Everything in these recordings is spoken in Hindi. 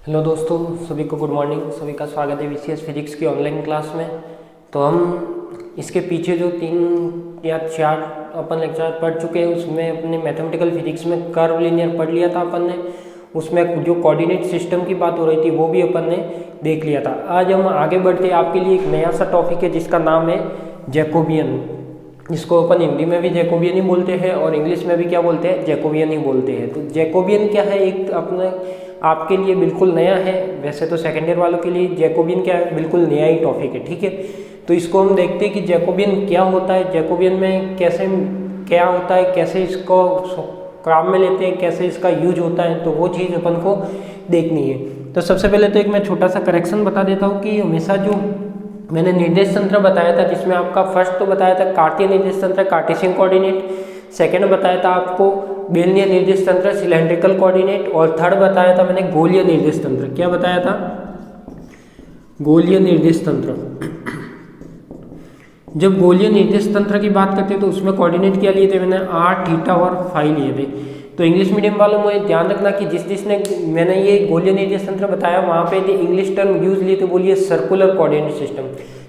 हेलो दोस्तों, सभी को गुड मॉर्निंग। सभी का स्वागत है वीसीएस फिजिक्स की ऑनलाइन क्लास में। तो हम इसके पीछे जो 3 या 4 अपन लेक्चर पढ़ चुके हैं उसमें अपने मैथमेटिकल फिजिक्स में कर्व लीनियर पढ़ लिया था अपन ने। उसमें जो कोऑर्डिनेट सिस्टम की बात हो रही थी वो भी अपन ने देख लिया था। आज हम आगे बढ़ते आपके लिए एक नया सा टॉपिक है जिसका नाम है जैकोबियन। इसको अपन हिंदी में भी जैकोबियन ही बोलते हैं और इंग्लिश में भी क्या बोलते हैं, जैकोबियन ही बोलते हैं। तो जैकोबियन क्या है, एक अपने आपके लिए बिल्कुल नया है। वैसे तो सेकेंड ईयर वालों के लिए जैकोबियन क्या है, बिल्कुल नया ही टॉपिक है, ठीक है। तो इसको हम देखते हैं कि जैकोबियन क्या होता है, जैकोबियन में कैसे क्या होता है, कैसे इसको काम में लेते हैं, कैसे इसका यूज होता है, तो वो चीज़ अपन को देखनी है। तो सबसे पहले तो एक मैं छोटा सा करेक्शन बता देता हूँ कि हमेशा जो मैंने निर्देश तंत्र बताया था जिसमें आपका फर्स्ट तो बताया था कार्तीय निर्देश तंत्र कार्टेशियन कोऑर्डिनेट, सेकंड बताया था आपको बेलनीय निर्देश तंत्र सिलेंड्रिकल कोऑर्डिनेट, और थर्ड बताया था मैंने गोलीय निर्देश तंत्र। क्या बताया था? गोलीय निर्देश तंत्र। जब गोलीय निर्देश तंत्र की बात करते हैं तो उसमें कोऑर्डिनेट क्या लिए थे मैंने, r, थीटा और फाई लिए थे। तो इंग्लिश मीडियम वालों में ध्यान रखना कि जिसने मैंने ये गोलीय निर्देश तंत्र बताया वहाँ पे इंग्लिश टर्म यूज लिए थे, बोलिए सर्कुलर कोऑर्डिनेट सिस्टम।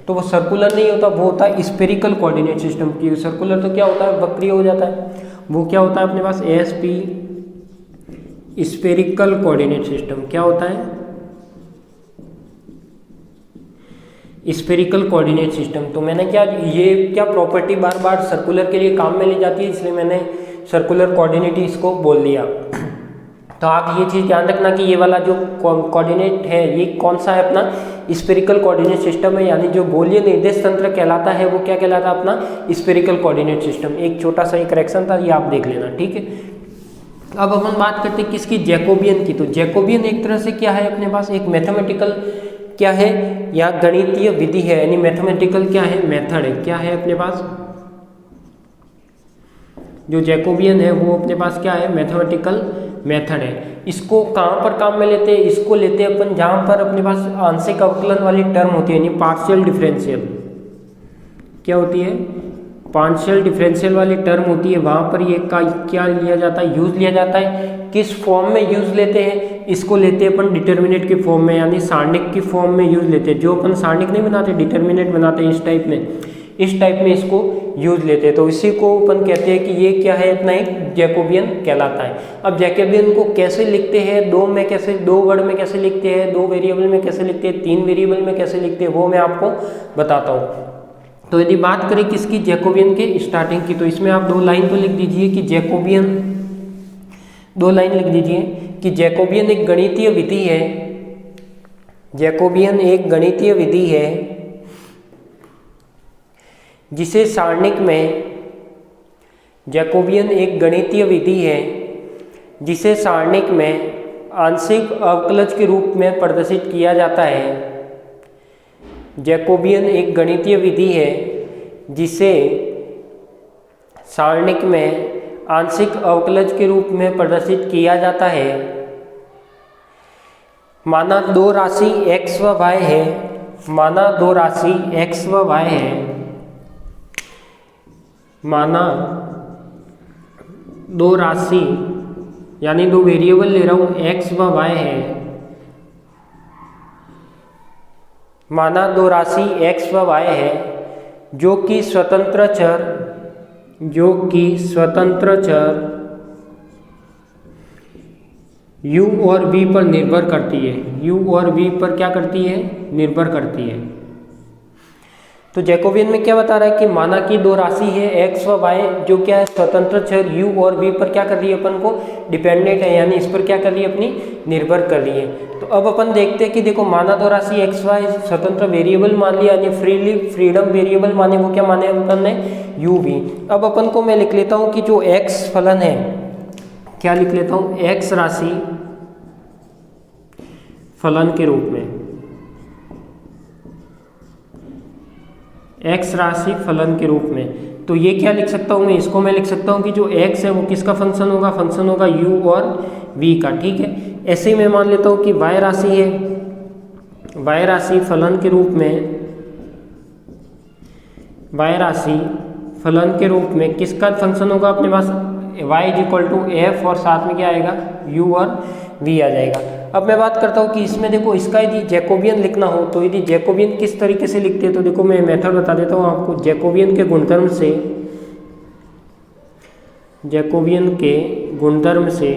तो वो सर्कुलर नहीं होता, वो होता है स्फेरिकल कोऑर्डिनेट सिस्टम की। सर्कुलर तो क्या होता है, वक्रीय हो जाता है। वो क्या होता है अपने पास, एसपी स्फेरिकल कोऑर्डिनेट सिस्टम। क्या होता है? Spherical coordinate system. तो मैंने क्या प्रॉपर्टी बार बार सर्कुलर के लिए काम में ली जाती है, इसलिए मैंने सर्कुलर कोऑर्डिनेट इसको बोल दिया। तो आप ये चीज़ ध्यान रखना कि ये वाला जो कोऑर्डिनेट है ये कौन सा है, अपना स्फेरिकल कोऑर्डिनेट सिस्टम है। यानी जो गोलीय निर्देश तंत्र कहलाता है वो क्या कहलाता है, अपना स्फेरिकल कोऑर्डिनेट सिस्टम। एक छोटा सा एक करेक्शन था, ये आप देख लेना, ठीक है। अब अपन बात करते हैं किसकी, जैकोबियन की। तो जैकोबियन एक तरह से क्या है, अपने पास एक मैथमेटिकल क्या है या गणितीय विधि है, यानी मैथमेटिकल क्या है, मेथड है। क्या है अपने पास जो जैकोबियन है वो अपने पास क्या है, मैथमेटिकल मेथड है। इसको कहाँ पर काम में लेते हैं, इसको लेते हैं अपन जहाँ पर अपने पास आंशिक अवकलन वाली टर्म होती है, यानी पार्शियल डिफरेंशियल। क्या होती है? पार्शियल डिफरेंशियल वाली टर्म होती है, वहाँ पर ये का क्या लिया जाता है, यूज लिया जाता है। किस फॉर्म में यूज लेते हैं, इसको लेते हैं अपन डिटर्मिनेट के फॉर्म में, यानी सारणिक की फॉर्म में यूज लेते हैं। जो अपन सारणिक नहीं बनाते, डिटर्मिनेट बनाते हैं इस टाइप में इसको यूज लेते हैं। तो इसी को अपन कहते हैं कि ये क्या है, अपना एक जैकोबियन कहलाता है। अब जैकोबियन को कैसे लिखते हैं, दो वर्ड में कैसे लिखते हैं, 2 वेरिएबल में कैसे लिखते हैं, 3 वेरिएबल में कैसे लिखते हैं, वो मैं आपको बताता हूँ। तो यदि बात करें किसकी, जैकोबियन के स्टार्टिंग की, तो इसमें आप 2 लाइन तो लिख दीजिए कि जैकोबियन, 2 लाइन लिख दीजिए कि जैकोबियन एक गणितीय विधि है। जैकोबियन एक गणितीय विधि है जिसे सारणिक में, जैकोबियन एक गणितीय विधि है जिसे सारणिक में आंशिक अवकलज के रूप में प्रदर्शित किया जाता है। जैकोबियन एक गणितीय विधि है जिसे सारणिक में आंशिक अवकलज के रूप में प्रदर्शित किया जाता है। माना 2 राशि x व y है, माना 2 राशि x व y है, माना 2 राशि यानी 2 वेरिएबल ले रहा हूं x व y है, माना 2 राशि x व y है जो कि स्वतंत्र चर u और v पर निर्भर करती है। u और v पर क्या करती है, निर्भर करती है। तो जैकोबियन में क्या बता रहा है कि माना कि 2 राशि है x व y जो क्या है, स्वतंत्र चर u और v पर क्या कर रही है, अपन को डिपेंडेंट है, यानी इस पर क्या कर रही है, अपनी निर्भर कर रही है। तो अब अपन देखते हैं कि देखो, माना 2 राशि x y स्वतंत्र वेरिएबल मान लिया, यानी फ्रीडम वेरिएबल माने, वो क्या माने अपन ने, u v। अब अपन को मैं लिख लेता हूँ कि जो x फलन है, क्या लिख लेता हूँ, x राशि फलन के रूप में, x राशि फलन के रूप में। तो ये क्या लिख सकता हूँ मैं, इसको मैं लिख सकता हूँ कि जो x है वो किसका फंक्शन होगा, फंक्शन होगा u और v का, ठीक है। ऐसे ही मैं मान लेता हूँ कि y राशि है, y राशि फलन के रूप में, y राशि फलन के रूप में किसका फंक्शन होगा अपने पास, y is equal to f और साथ में क्या आएगा, u और v आ जाएगा। अब मैं बात करता हूँ कि इसमें देखो इसका यदि जैकोबियन लिखना हो तो यदि जैकोबियन किस तरीके से लिखते हैं, तो देखो मैं मेथड बता देता हूँ आपको। जैकोबियन के गुणधर्म से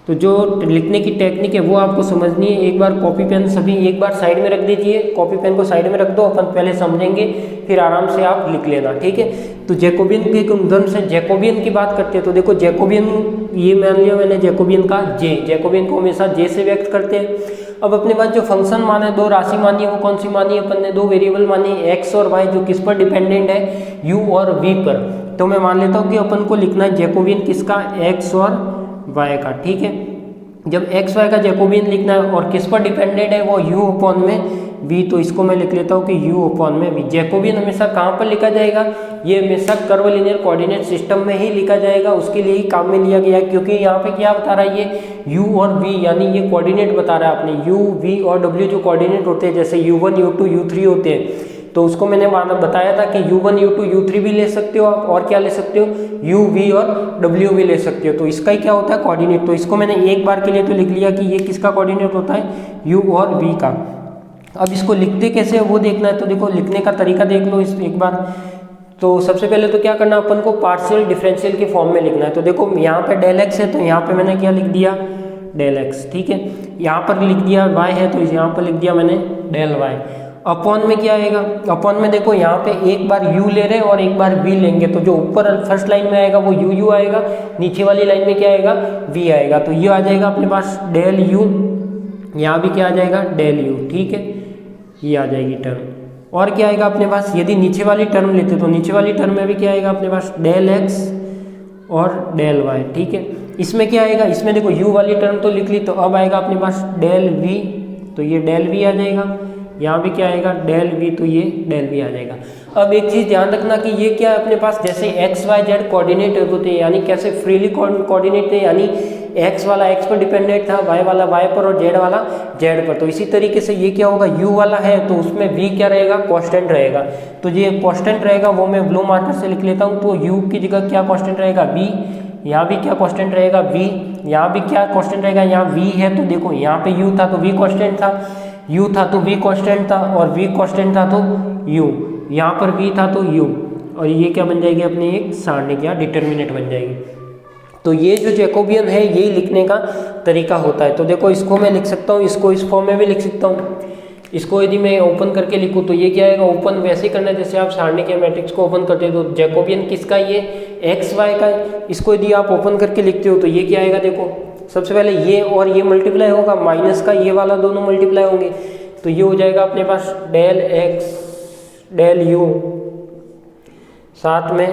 तो जो लिखने की टेक्निक है वो आपको समझनी है। एक बार कॉपी पेन सभी एक बार साइड में रख दीजिए, कॉपी पेन को साइड में रख दो, अपन पहले समझेंगे फिर आराम से आप लिख लेना, ठीक है। तो जैकोबियन के गुणधर्म से जैकोबियन की बात करते हैं तो देखो जैकोबियन, ये मान लिया मैंने जैकोबियन का जैकोबियन को हमेशा जे से व्यक्त करते हैं। अब अपने पास जो फंक्शन माना है, दो राशि मानी है, वो कौन सी मानी है अपन ने, दो वेरिएबल मानी है एक्स और वाई, जो किस पर डिपेंडेंट है, यू और वी पर। तो मैं मान लेता हूँ कि अपन को लिखना है जैकोबियन किसका, एक्स और वाई का, ठीक है। जब एक्स वाई का जैकोबियन लिखना है और किस पर डिपेंडेंट है, वो u अपॉन में v, तो इसको मैं लिख लेता हूँ कि u अपॉन में v। जैकोबियन हमेशा कहाँ पर लिखा जाएगा, ये हमेशा कर्व लीनियर कोऑर्डिनेट सिस्टम में ही लिखा जाएगा, उसके लिए ही काम में लिया गया है। क्योंकि यहाँ पे क्या बता रहा है, ये u और v यानी ये कोऑर्डिनेट बता रहा है अपने u, v और w जो कोऑर्डिनेट होते हैं, जैसे u1 u2 u3 होते हैं, तो उसको मैंने बताया था कि u1 u2 u3 भी ले सकते हो आप, और क्या ले सकते हो, u v और w भी ले सकते हो। तो इसका ही क्या होता है, कोऑर्डिनेट। तो इसको मैंने एक बार के लिए तो लिख लिया कि ये किसका कोऑर्डिनेट होता है, u और v का। अब इसको लिखते कैसे है वो देखना है, तो देखो लिखने का तरीका देख लो इस एक बार। तो सबसे पहले तो क्या करना, अपन को पार्शियल डिफरेंशियल के फॉर्म में लिखना है। तो देखो यहाँ पे डेल एक्स है, तो यहाँ पे मैंने क्या लिख दिया, डेल एक्स, ठीक है। यहाँ पर लिख दिया y है, तो यहाँ पर लिख दिया मैंने डेल y। अपॉन में क्या आएगा, अपॉन में देखो यहाँ पे एक बार u ले रहे हैं और एक बार v लेंगे, तो जो ऊपर फर्स्ट लाइन में आएगा वो u आएगा, नीचे वाली लाइन में क्या आएगा, v आएगा। तो ये आ जाएगा अपने पास डेल u, यहाँ भी क्या आ जाएगा, डेल u, ठीक है, ये आ जाएगी टर्म। और क्या आएगा अपने पास, यदि नीचे वाली टर्म लेते तो नीचे वाली टर्म में भी क्या आएगा अपने पास, डेल x और डेल y, ठीक है। इसमें क्या आएगा, इसमें देखो u वाली टर्म तो लिख ली, तो अब आएगा अपने पास डेल v, तो ये डेल v आ जाएगा। यहाँ भी क्या आएगा, डेल v, तो ये डेल v आ जाएगा। अब एक चीज़ ध्यान रखना कि ये क्या है अपने पास, जैसे एक्स वाई जेड कोऑर्डिनेट होते हैं, यानी कैसे फ्रीली कोऑर्डिनेट थे, यानी एक्स वाला एक्स पर डिपेंडेंट था, वाई वाला वाई पर और जेड वाला जेड पर। तो इसी तरीके से ये क्या होगा, u वाला है तो उसमें v क्या रहेगा, कांस्टेंट रहेगा। तो ये कांस्टेंट रहेगा वो मैं ब्लू मार्कर से लिख लेता हूँ। तो u की जगह क्या कांस्टेंट रहेगा, v, यहाँ भी क्या कांस्टेंट रहेगा, v, यहाँ भी क्या कांस्टेंट रहेगा, यहाँ v है तो देखो यहाँ पे u था तो v कांस्टेंट था, u था तो v कांस्टेंट था, और v कांस्टेंट था तो u, यहाँ पर v था तो u, और ये क्या बन जाएगी अपनी एक सारणी या डिटर्मिनेंट बन जाएगी। तो ये जो जैकोबियन है यही लिखने का तरीका होता है। तो देखो इसको मैं लिख सकता हूँ, इसको इस फॉर्म में भी लिख सकता हूँ। इसको यदि मैं ओपन करके लिखूँ तो ये क्या आएगा, ओपन वैसे ही करना है जैसे आप सारणी के मैट्रिक्स को ओपन करते हो। तो जैकोबियन किसका, ये एक्स वाई का। इसको यदि आप ओपन करके लिखते हो तो ये क्या आएगा, देखो सबसे पहले ये और ये मल्टीप्लाई होगा, माइनस का ये वाला दोनों मल्टीप्लाई होंगे, तो ये हो जाएगा अपने पास डेल एक्स डेल यू, साथ में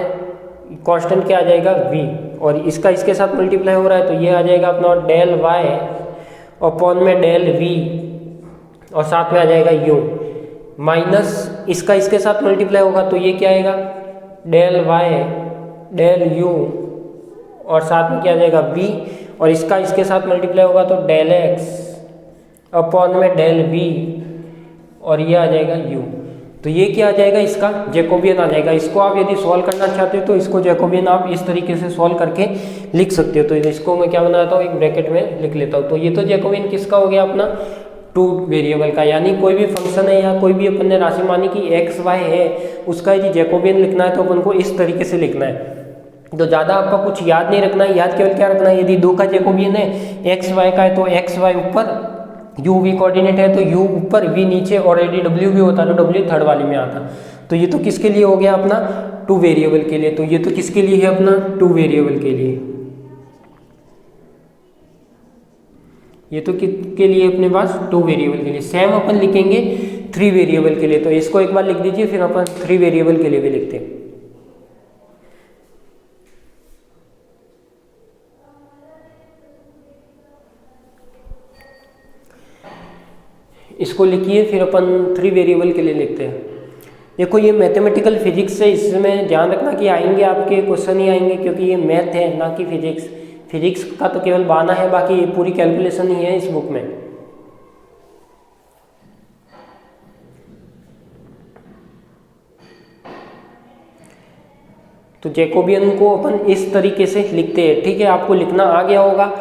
कांस्टेंट क्या आ जाएगा, v, और इसका इसके साथ मल्टीप्लाई हो रहा है तो ये आ जाएगा अपना डेल y अपॉन में डेल v, और साथ में आ जाएगा u, माइनस इसका इसके साथ मल्टीप्लाई होगा तो ये क्या आएगा, डेल y डेल u, और साथ में क्या आ जाएगा v, और इसका इसके साथ मल्टीप्लाई होगा तो डेल x अपॉन में डेल v, और ये आ जाएगा u। तो ये क्या आ जाएगा, इसका जैकोबियन आ जाएगा। इसको आप यदि सॉल्व करना चाहते हो तो इसको जैकोबियन आप इस तरीके से सॉल्व करके लिख सकते हो। तो इसको मैं क्या बनाता हूँ, एक ब्रैकेट में लिख लेता हूँ। तो ये तो जैकोबियन किसका हो गया अपना, टू वेरिएबल का, यानी कोई भी फंक्शन है या कोई भी अपन ने राशि मानी कि एक्स वाई है, उसका यदि जैकोबियन लिखना है तो अपन को इस तरीके से लिखना है। तो ज़्यादा आपका कुछ याद नहीं रखना है, याद केवल क्या रखना है, यदि दो का जैकोबियन है, एक्स वाई का है तो एक्स वाई ऊपर, u v कोऑर्डिनेट है तो u ऊपर v नीचे, और यदि w भी होता तो w थर्ड वाली में आता। तो ये तो किसके लिए हो गया अपना, टू वेरिएबल के लिए। तो ये तो किसके लिए है अपना, टू वेरिएबल के लिए। ये तो किसके लिए अपने पास, टू वेरिएबल के लिए। सेम अपन लिखेंगे थ्री वेरिएबल के लिए। तो इसको एक बार लिख दीजिए, फिर अपन थ्री वेरिएबल के लिए भी लिखते हैं। इसको लिखिए, फिर अपन थ्री वेरिएबल के लिए लिखते हैं। देखो ये मैथमेटिकल फिजिक्स से, इसमें ध्यान रखना कि आएंगे आपके क्वेश्चन ही आएंगे, क्योंकि ये मैथ है ना कि फिजिक्स। फिजिक्स का तो केवल बहाना है, बाकी ये पूरी कैलकुलेशन ही है इस बुक में। तो जैकोबियन को अपन इस तरीके से लिखते हैं, ठीक है। आपको लिखना आ गया होगा।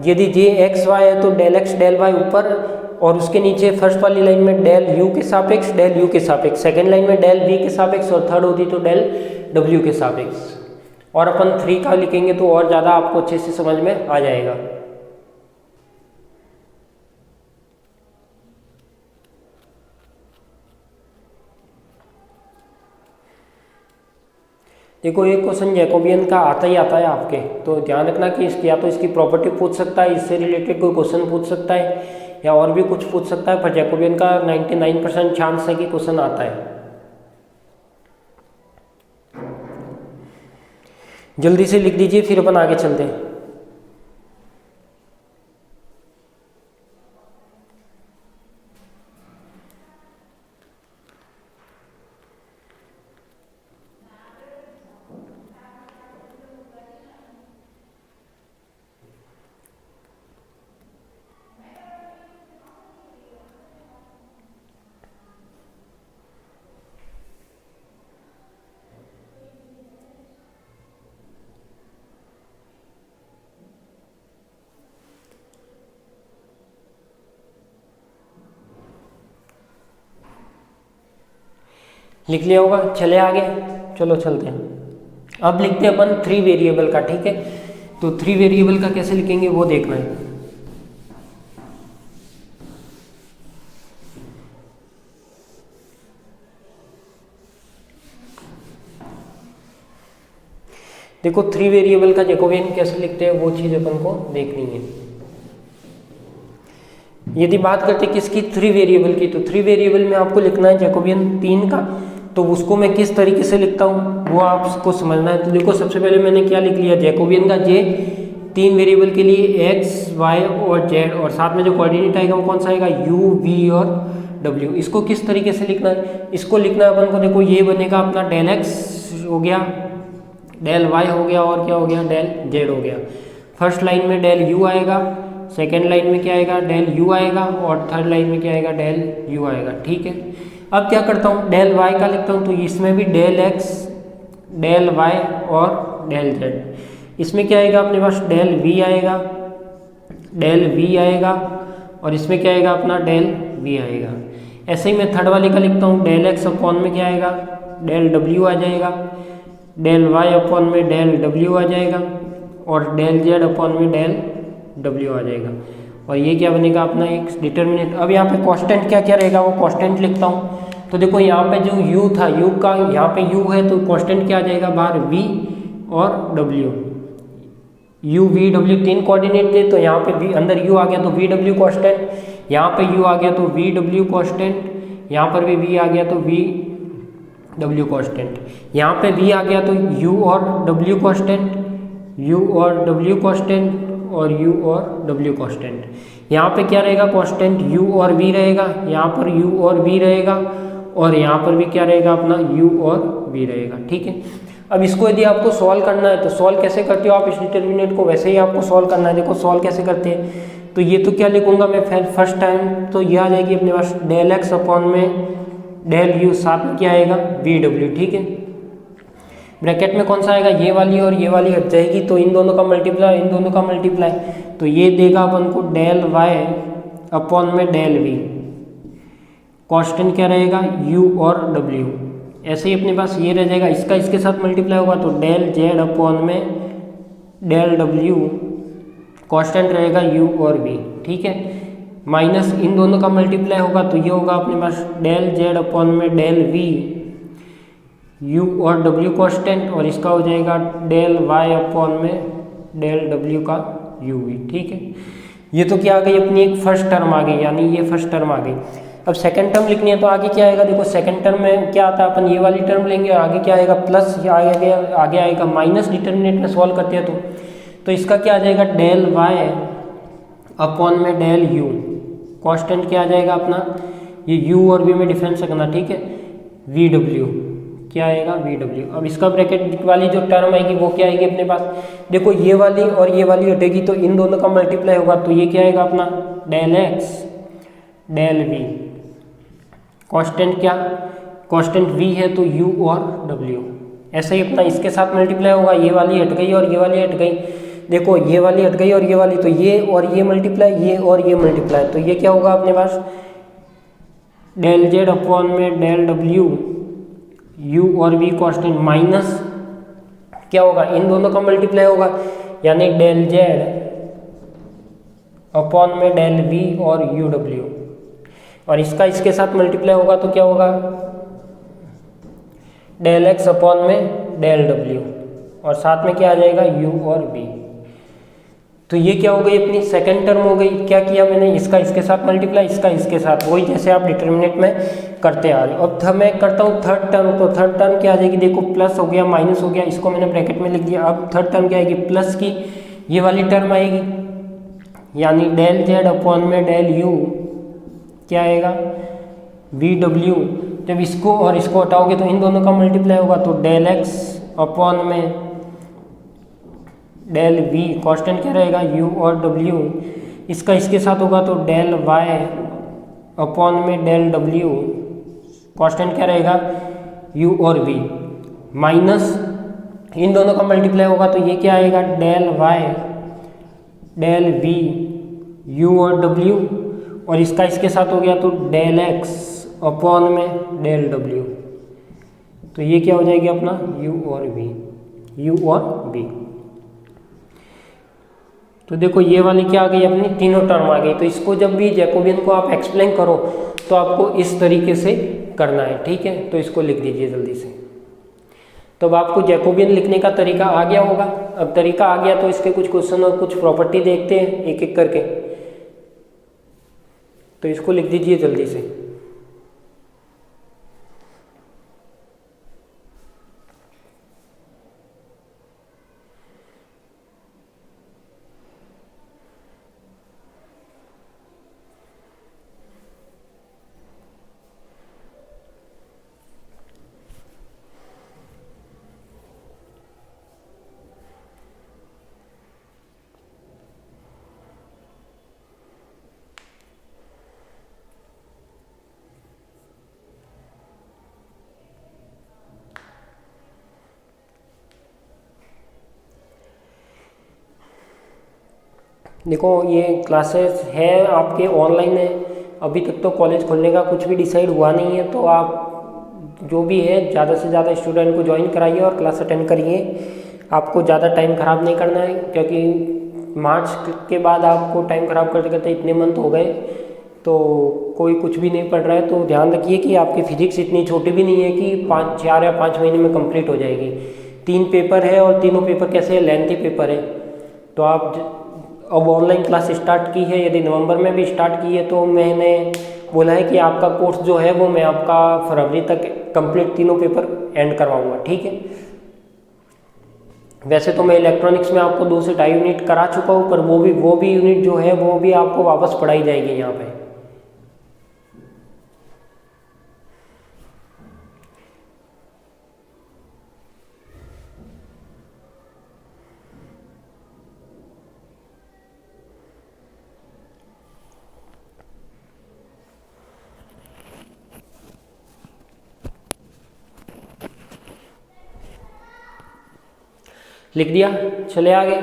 यदि जे एक्स वाई है तो डेल एक्स डेल वाई ऊपर, और उसके नीचे फर्स्ट वाली लाइन में डेल यू के सापेक्ष डेल यू के सापेक्ष, सेकेंड लाइन में डेल वी के सापेक्ष, और थर्ड होती तो डेल डब्ल्यू के सापेक्ष। और अपन 3 का लिखेंगे तो और ज़्यादा आपको अच्छे से समझ में आ जाएगा। देखो एक क्वेश्चन जैकोबियन का आता ही आता है आपके, तो ध्यान रखना कि इसकी या तो इसकी प्रॉपर्टी पूछ सकता है, इससे रिलेटेड कोई क्वेश्चन पूछ सकता है, या और भी कुछ पूछ सकता है, पर जैकोबियन का 99% चांस है कि क्वेश्चन आता है। जल्दी से लिख दीजिए फिर अपन आगे चलते हैं। लिख लिया होगा, चले आगे, चलो चलते हैं। अब लिखते हैं अपन 3 वेरिएबल का, ठीक है। तो 3 वेरिएबल का कैसे लिखेंगे वो देखना है। देखो 3 वेरिएबल का जैकोबियन कैसे लिखते हैं वो चीज अपन को देखनी है। यदि बात करते किसकी, 3 वेरिएबल की, तो 3 वेरिएबल में आपको लिखना है जैकोबियन 3 का। तो उसको मैं किस तरीके से लिखता हूँ वो आपको समझना है। तो देखो सबसे पहले मैंने क्या लिख लिया, जैकोबियन का जे 3 वेरिएबल के लिए एक्स वाई और जेड, और साथ में जो कोऑर्डिनेट आएगा वो कौन सा आएगा, यू वी और डब्ल्यू। इसको किस तरीके से लिखना है, इसको लिखना है अपन को, देखो ये बनेगा अपना डेल एक्स हो गया, डेल वाई हो गया, और क्या हो गया, डेल जेड हो गया। फर्स्ट लाइन में डेल यू आएगा, सेकेंड लाइन में क्या आएगा, डेल यू आएगा, और थर्ड लाइन में क्या आएगा, डेल यू आएगा, ठीक है। अब क्या करता हूँ, डेल वाई का लिखता हूँ, तो इसमें भी डेल एक्स, डेल वाई और डेल जेड। इसमें क्या आएगा अपने पास, डेल वी आएगा, डेल वी आएगा, और इसमें क्या आएगा अपना डेल वी आएगा। ऐसे ही मैं थर्ड वाले का लिखता हूँ, डेल एक्स अपॉन में क्या आएगा, डेल डब्ल्यू आ जाएगा, डेल वाई अपॉन में डेल डब्ल्यू आ जाएगा, और डेल जेड अपॉन में डेल डब्ल्यू आ जाएगा। और ये क्या बनेगा अपना एक डिटर्मिनेंट। अब यहाँ पे कांस्टेंट क्या क्या रहेगा वो कांस्टेंट लिखता हूँ। तो देखो यहाँ पे जो u था, u का यहाँ पे u है, तो कांस्टेंट क्या आ जाएगा बाहर, v और w। u v w 3 coordinate थे, तो यहाँ पे v अंदर u आ गया तो v w कांस्टेंट, यहाँ पे u आ गया तो v w कांस्टेंट, यहाँ पर भी v आ गया तो v w कांस्टेंट, यहाँ पे v आ गया तो u और w कांस्टेंट, u और w कांस्टेंट, और u और w कांस्टेंट। यहाँ पे क्या रहेगा कांस्टेंट, u और v रहेगा, यहाँ पर u और v रहेगा, और यहाँ पर भी क्या रहेगा अपना u और v रहेगा, ठीक है। अब इसको यदि आपको सॉल्व करना है तो सॉल्व कैसे करते हो आप इस डिटर्मिनेंट को, वैसे ही आपको सॉल्व करना है। देखो सॉल्व कैसे करते हैं, तो ये तो क्या लिखूंगा मैं फर्स्ट टाइम, तो ये आ जाएगी अपने पास डेल एक्स अपॉन में डेल यू, साथ में क्या आएगा वी डब्ल्यू, ठीक है। ब्रैकेट में कौन सा आएगा, ये वाली और ये वाली हट जाएगी, तो इन दोनों का मल्टीप्लाई, इन दोनों का मल्टीप्लाई, तो ये देगा अपन को डेल वाई अपॉन में डेल वी। कांस्टेंट क्या रहेगा, u और w। ऐसे ही अपने पास ये रह जाएगा, इसका इसके साथ मल्टीप्लाई होगा तो डेल जेड अपॉन में डेल w, कांस्टेंट रहेगा u और v, ठीक है। माइनस इन दोनों का मल्टीप्लाई होगा तो ये होगा अपने पास डेल जेड अपॉन में डेल v, u और w कांस्टेंट, और इसका हो जाएगा डेल y अपॉन में डेल w का u v, ठीक है। ये तो क्या आ गई अपनी एक फर्स्ट टर्म आ गई, यानी ये फर्स्ट टर्म आ गई। अब सेकंड टर्म लिखनी है तो आगे क्या आएगा, देखो सेकंड टर्म में क्या आता है, अपन ये वाली टर्म लेंगे, आगे क्या आएगा प्लस, आगे आएगा माइनस, डिटर्मिनेंट में सॉल्व करते हैं तो इसका क्या आ जाएगा डेल वाई अपॉन में डेल यू, कांस्टेंट क्या आ जाएगा अपना, ये u और v में डिफरेंस रखना, ठीक है। वी डब्ल्यू क्या आएगा, वी डब्ल्यू। अब इसका ब्रैकेट वाली जो टर्म आएगी वो क्या आएगी अपने पास, देखो ये वाली और ये वाली हटेगी तो इन दोनों का मल्टीप्लाई होगा तो ये क्या आएगा अपना del x del v. Constant क्या, कांस्टेंट v है तो u और w। ऐसे ही अपना इसके साथ मल्टीप्लाई होगा, ये वाली हट गई और ये वाली हट गई देखो ये वाली हट गई और ये वाली, तो ये और ये मल्टीप्लाई, ये और ये मल्टीप्लाई, तो ये क्या होगा अपने पास डेल जेड अपॉन में डेल डब्ल्यू यू और वी कांस्टेंट माइनस क्या होगा इन दोनों का मल्टीप्लाई होगा, यानी डेल जेड अपॉन में डेल वी और यू डब्ल्यू, और इसका इसके साथ मल्टीप्लाई होगा तो क्या होगा डेल एक्स अपॉन में डेल डब्ल्यू, और साथ में क्या आ जाएगा यू और वी। तो ये क्या हो गई अपनी सेकंड टर्म हो गई। क्या किया मैंने, इसका इसके साथ मल्टीप्लाई, इसका इसके साथ, वही जैसे आप डिटर्मिनेंट में करते आ रहे हो। अब मैं करता हूँ थर्ड टर्म, तो थर्ड टर्म क्या आ जाएगी, देखो प्लस हो गया माइनस हो गया, इसको मैंने ब्रैकेट में लिख दिया। अब थर्ड टर्म क्या आएगी, प्लस की ये वाली टर्म आएगी, यानी डेल जेड अपॉन में डेल यू क्या आएगा वी डब्ल्यू। जब इसको और इसको हटाओगे तो इन दोनों का मल्टीप्लाई होगा, तो डेल एक्स अपॉन में डेल वी कांस्टेंट क्या रहेगा यू और डब्ल्यू, इसका इसके साथ होगा तो डेल वाई अपॉन में डेल डब्ल्यू कांस्टेंट क्या रहेगा यू और वी, माइनस इन दोनों का मल्टीप्लाई होगा तो ये क्या आएगा del Y del v u और डब्ल्यू, और इसका इसके साथ हो गया तो डेल एक्स अपॉन में डेल डब्ल्यू, तो ये क्या हो जाएगी अपना u और v, u और v। तो देखो ये वाली क्या आ गई अपनी तीनों टर्म आ गई। तो इसको जब भी जैकोबियन को आप एक्सप्लेन करो तो आपको इस तरीके से करना है, ठीक है। तो इसको लिख दीजिए जल्दी से। तो अब आपको जैकोबियन लिखने का तरीका आ गया होगा। अब तरीका आ गया तो इसके कुछ क्वेश्चन और कुछ प्रॉपर्टी देखते हैं एक एक करके। तो इसको लिख दीजिए जल्दी से। देखो ये क्लासेस है आपके ऑनलाइन है, अभी तक तो कॉलेज खोलने का कुछ भी डिसाइड हुआ नहीं है। तो आप जो भी है ज़्यादा से ज़्यादा स्टूडेंट को ज्वाइन कराइए और क्लास अटेंड करिए। आपको ज़्यादा टाइम ख़राब नहीं करना है, क्योंकि मार्च के बाद आपको टाइम ख़राब करते करते इतने मंथ हो गए तो कोई कुछ भी नहीं पढ़ रहा है। तो ध्यान रखिए कि आपकी फिजिक्स इतनी छोटी भी नहीं है कि 4 या 5 महीने में कंप्लीट हो जाएगी। 3 पेपर है और तीनों पेपर कैसे है, लेंथी पेपर है। तो आप अब ऑनलाइन क्लास स्टार्ट की है, यदि नवंबर में भी स्टार्ट की है तो मैंने बोला है कि आपका कोर्स जो है वो मैं आपका फरवरी तक कंप्लीट तीनों पेपर एंड करवाऊंगा, ठीक है। वैसे तो मैं इलेक्ट्रॉनिक्स में आपको 2 से 2.5 यूनिट करा चुका हूँ, पर वो भी यूनिट जो है वो भी आपको वापस पढ़ाई जाएगी यहाँ पे। लिख दिया, चले आगे।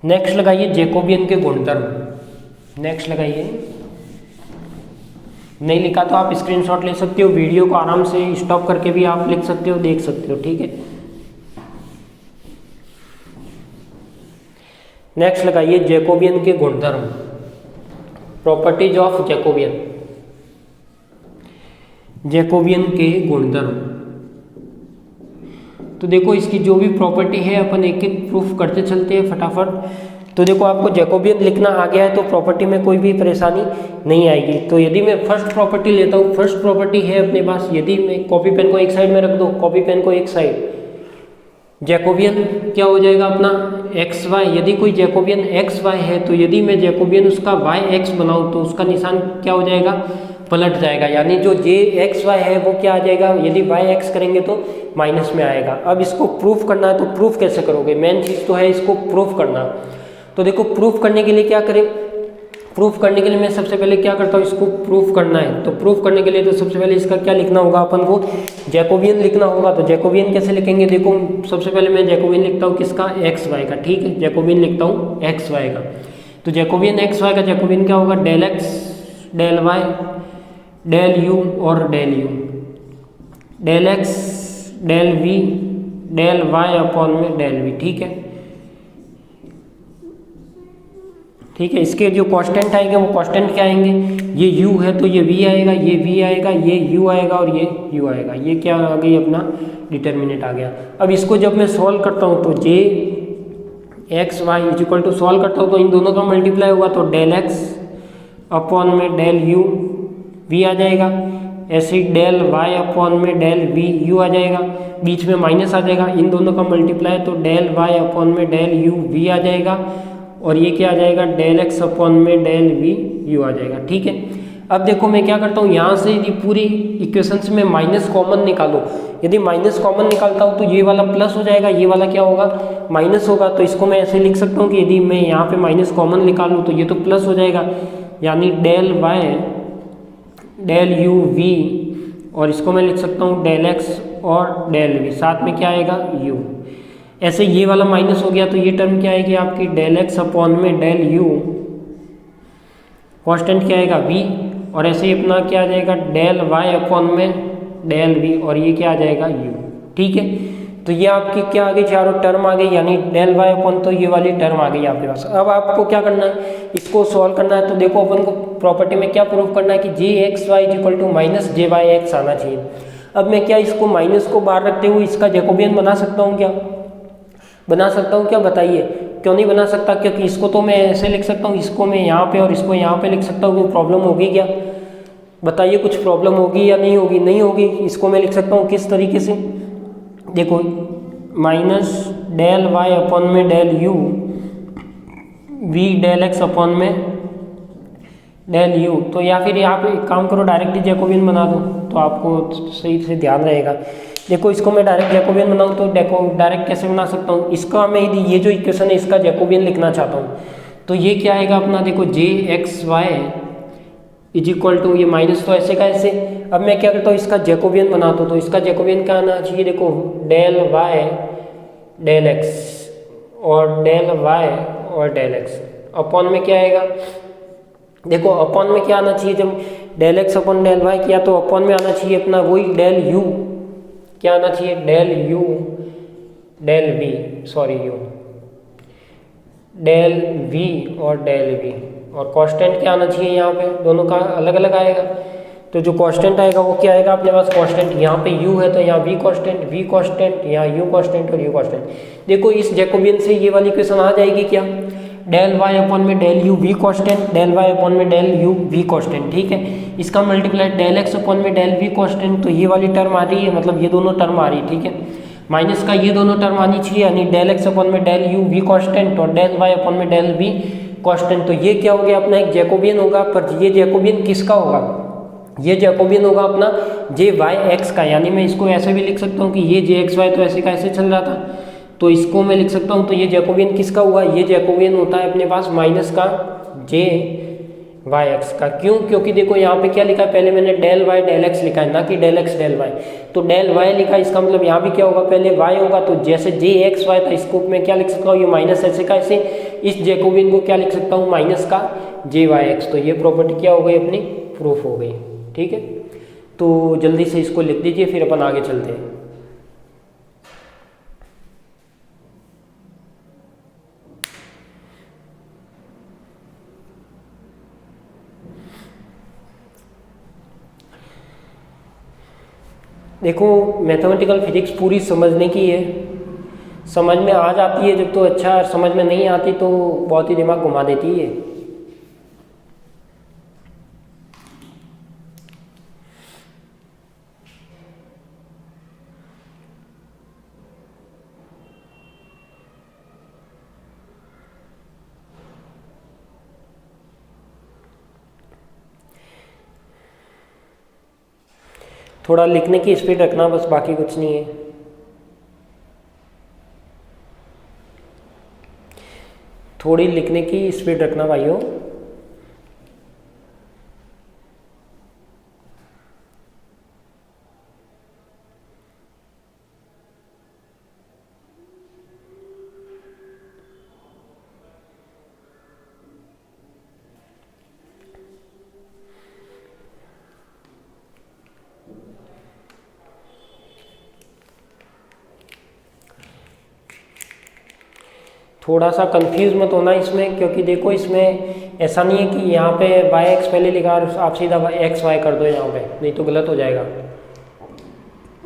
नेक्स्ट लगाइए जैकोबियन के गुणधर्म। नेक्स्ट लगाइए, नहीं लिखा तो आप स्क्रीनशॉट ले सकते हो, वीडियो को आराम से स्टॉप करके भी आप लिख सकते हो, देख सकते हो, ठीक है। नेक्स्ट लगाइए जैकोबियन के गुणधर्म, प्रॉपर्टीज ऑफ जैकोबियन। जैकोबियन के गुणधर्म, तो देखो इसकी जो भी प्रॉपर्टी है अपन एक एक प्रूफ करते चलते हैं फटाफट। तो देखो आपको जैकोबियन लिखना आ गया है तो प्रॉपर्टी में कोई भी परेशानी नहीं आएगी। तो यदि मैं फर्स्ट प्रॉपर्टी लेता हूँ, फर्स्ट प्रॉपर्टी है अपने पास, यदि मैं कॉपी पेन को एक साइड में रख दो, कॉपी पेन को एक साइड, जैकोबियन क्या हो जाएगा अपना एक्स वाई। यदि कोई जैकोबियन एक्स वाई है तो यदि मैं जैकोबियन उसका वाई एक्स बनाऊँ तो उसका निशान क्या हो जाएगा, पलट जाएगा। यानी जो जे एक्स वाई है वो क्या आ जाएगा, यदि वाई एक्स करेंगे तो माइनस में आएगा। अब इसको प्रूफ करना है तो प्रूफ कैसे करोगे, मेन चीज़ तो है इसको प्रूफ करना। तो देखो प्रूफ करने के लिए क्या करें, प्रूफ करने के लिए मैं सबसे पहले क्या करता हूँ, इसको प्रूफ करना है। तो प्रूफ करने के लिए तो सबसे पहले इसका क्या लिखना होगा, अपन को जैकोबियन लिखना होगा। तो जैकोबियन कैसे लिखेंगे, देखो सबसे पहले मैं जैकोबियन लिखता हूँ किसका, एक्स वाई का। ठीक है, जैकोबियन लिखता हूँ एक्स वाई का। तो जैकोबियन एक्स वाई का जैकोबियन क्या होगा, del x del Y del U और del you, del x del V del Y upon में डेल वी। ठीक है, ठीक है। इसके जो कांस्टेंट आएंगे वो कांस्टेंट क्या आएंगे, ये u है तो ये v आएगा, ये v आएगा, ये u आएगा और ये u आएगा। ये क्या आ गई, अपना डिटर्मिनेंट आ गया। अब इसको जब मैं सॉल्व करता हूँ तो j x Y is equal to, solve करता हूँ तो इन दोनों का मल्टीप्लाई होगा तो डेल एक्स अपॉन में डेल u v आ जाएगा, ऐसे डेल वाई अपॉन में डेल v u आ जाएगा, बीच में माइनस आ जाएगा, इन दोनों का मल्टीप्लाई तो डेल वाई अपॉन में डेल u v आ जाएगा और ये क्या आ जाएगा, डेल एक्स अपॉन में डेल वी यू आ जाएगा। ठीक है, अब देखो मैं क्या करता हूँ, यहाँ से यदि पूरी इक्वेशंस में माइनस कॉमन निकालो, यदि माइनस कॉमन निकालता हूँ तो ये वाला प्लस हो जाएगा, ये वाला क्या होगा, माइनस होगा। तो इसको मैं ऐसे लिख सकता हूँ कि यदि मैं यहाँ पे माइनस कॉमन निकालूँ तो ये तो प्लस हो जाएगा, यानी del Y del u v, और इसको मैं लिख सकता हूँ डेल एक्स और डेल वी, साथ में क्या आएगा यू। ऐसे ये वाला माइनस हो गया तो ये टर्म क्या आएगी आपकी, डेल एक्स अपॉन में डेल यू, कांस्टेंट क्या आएगा v, और ऐसे ही अपना क्या आ जाएगा, डेल वाई अपॉन में डेल v, और ये क्या आ जाएगा u। ठीक है, तो ये आपकी क्या आ गई, चारों टर्म आ गई, यानी डेल वाई अपॉन, तो ये वाली टर्म आ गई आपके पास। अब आपको क्या करना है, इसको सॉल्व करना है। तो देखो अपन को प्रॉपर्टी में क्या प्रूव करना है कि J X Y is equal to minus J Y X आना चाहिए। अब मैं क्या इसको माइनस को बाहर रखते हुए इसका जैकोबियन बना सकता हूँ क्या, बना सकता हूँ क्या, बताइए क्यों नहीं बना सकता, क्योंकि इसको तो मैं ऐसे लिख सकता हूँ, इसको मैं यहाँ पे और इसको यहाँ पे लिख सकता हूँ। कोई प्रॉब्लम होगी क्या, बताइए कुछ प्रॉब्लम होगी या नहीं होगी, नहीं होगी। इसको मैं लिख सकता हूँ किस तरीके से, देखो माइनस डेल वाई अपॉन में del u v del x upon में डेल यू। तो या फिर आप एक काम करो, डायरेक्टली जैकोबियन बना दो तो आपको सही से ध्यान रहेगा। देखो इसको मैं डायरेक्ट जैकोबियन बनाऊँ तो डायरेक्ट कैसे बना सकता हूँ, इसका मैं यदि ये जो इक्वेशन है इसका जैकोबियन लिखना चाहता हूँ तो ये क्या आएगा अपना, देखो J X Y is equal to, ये माइनस तो ऐसे का ऐसे। अब मैं क्या करता हूँ, इसका जैकोबियन बनाता हूँ तो इसका जैकोबियन क्या आना चाहिए, देखो डेल वाई डेल एक्स और डेल वाई और डेल एक्स अपॉन में क्या आएगा, देखो अपॉन में क्या आना चाहिए, जब del x upon del y किया तो अपॉन में आना चाहिए अपना वही डेल यू, क्या आना चाहिए, del you del v, sorry u del v और डेल वी, और कांस्टेंट क्या आना चाहिए, यहाँ पे दोनों का अलग अलग आएगा। तो जो कांस्टेंट आएगा वो क्या आएगा अपने पास, कांस्टेंट यहाँ पे u है तो यहाँ v कांस्टेंट, यहाँ u कांस्टेंट और u कांस्टेंट। देखो इस जैकोबियन से ये वाली इक्वेशन आ जाएगी क्या, डेल y अपॉन में del u v constant, del y upon में डेल u v कांस्टेंट। ठीक है, इसका मल्टीप्लाई डेल x अपॉन में डेल v कांस्टेंट, तो ये वाली टर्म आ रही है, मतलब ये दोनों टर्म आ रही है। ठीक है, माइनस का ये दोनों टर्म आनी चाहिए, यानी डेल x अपॉन में डेल u v कांस्टेंट और डेल y अपॉन में डेल v कांस्टेंट। तो ये क्या हो गया अपना, एक जैकोबियन होगा, पर ये जैकोबियन किसका होगा, ये जैकोबियन होगा अपना जे वाई एक्स का। यानी मैं इसको ऐसे भी लिख सकता हूँ कि ये जे एक्स वाई तो ऐसे का ऐसे चल रहा था, तो इसको मैं लिख सकता हूँ। तो ये जैकोबियन किसका हुआ, ये जैकोबियन होता है अपने पास माइनस का जे वाई एक्स का। क्यों, क्योंकि देखो यहाँ पे क्या लिखा है, पहले मैंने डेल वाई डेल एक्स लिखा है, ना कि डेल एक्स डेल वाई। तो डेल वाई लिखा है, इसका मतलब यहाँ भी क्या होगा, पहले वाई होगा, तो जैसे जे एक्स वाई था इसको मैं क्या लिख सकता हूँ, ये माइनस ऐसे का ऐसे, इस जैकोबियन को क्या लिख सकता हूँ, माइनस का जे वाई एक्स। तो ये प्रॉपर्टी क्या हो गई अपनी, प्रूफ हो गई। ठीक है, तो जल्दी से इसको लिख दीजिए, फिर अपन आगे चलते हैं। देखो मैथमेटिकल फिजिक्स पूरी समझने की है, समझ में आ जाती है जब तो अच्छा, समझ में नहीं आती तो बहुत ही दिमाग घुमा देती है। थोड़ा लिखने की स्पीड रखना बस, बाकी कुछ नहीं है। थोड़ी लिखने की स्पीड रखना भाइयों। थोड़ा सा कंफ्यूज मत होना इसमें, क्योंकि देखो इसमें ऐसा नहीं है कि यहाँ पे बाय एक्स पहले लिखा और आप सीधा एक्स वाई कर दो यहाँ पे, नहीं तो गलत हो जाएगा।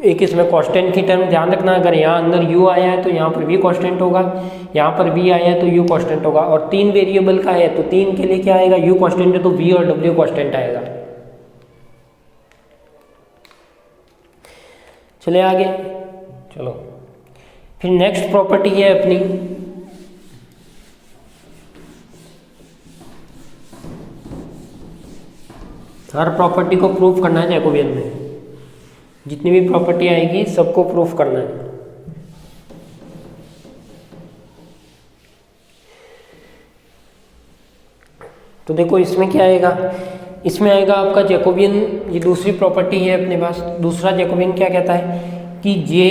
एक इसमें कांस्टेंट की टर्म ध्यान रखना, अगर यहाँ अंदर u आया है तो यहाँ पर v कांस्टेंट होगा, यहाँ पर v आया है तो u कांस्टेंट होगा, और 3 वेरिएबल का है तो 3 के लिए क्या आएगा, u कांस्टेंट है तो v और w कांस्टेंट आएगा। चले आगे, चलो फिर नेक्स्ट प्रॉपर्टी है अपनी हर प्रॉपर्टी को प्रूफ करना है जैकोबियन में, जितनी भी प्रॉपर्टी आएगी सबको प्रूफ करना है। तो देखो इसमें क्या आएगा, इसमें आएगा आपका जैकोबियन, ये दूसरी प्रॉपर्टी है अपने पास। दूसरा जैकोबियन क्या कहता है कि जे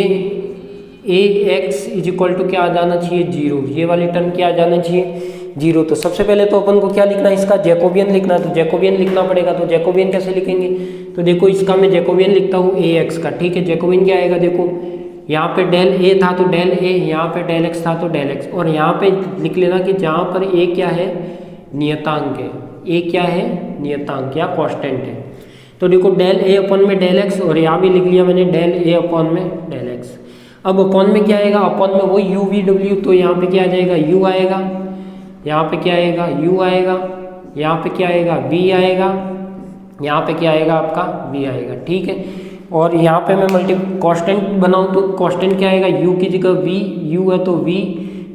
ए एक्स इज इक्वल टू क्या आ जाना चाहिए, जीरो। ये वाली टर्म क्या आ जाना चाहिए, जीरो। तो सबसे पहले तो अपन को क्या लिखना है, इसका जैकोबियन लिखना है, तो जैकोबियन लिखना पड़ेगा। तो जैकोबियन कैसे लिखेंगे, तो देखो इसका मैं जैकोबियन लिखता हूँ ए एक्स का, ठीक है। जैकोबियन क्या आएगा, देखो यहाँ पे डेल ए था तो डेल ए, यहाँ पे डेल एक्स था तो डेल एक्स, और यहाँ पे लिख लेना कि जहाँ पर ए क्या है, नियतांक है, ए क्या है, नियतांक या कांस्टेंट है। तो देखो डेल ए अपॉन में डेल एक्स, और यहाँ भी लिख लिया मैंने डेल ए अपॉन में डेल एक्स। अब अपॉन में क्या आएगा, अपॉन में वही यू वी डब्ल्यू, तो यहाँ पे क्या आ जाएगा, यू आएगा, यहाँ पे क्या आएगा, यू आएगा, यहाँ पे क्या आएगा, वी आएगा, यहाँ पे क्या आएगा आपका, वी आएगा, ठीक है। और यहाँ पे मैं मल्टी कांस्टेंट बनाऊँ तो कांस्टेंट क्या आएगा, यू की जगह वी, यू है तो वी,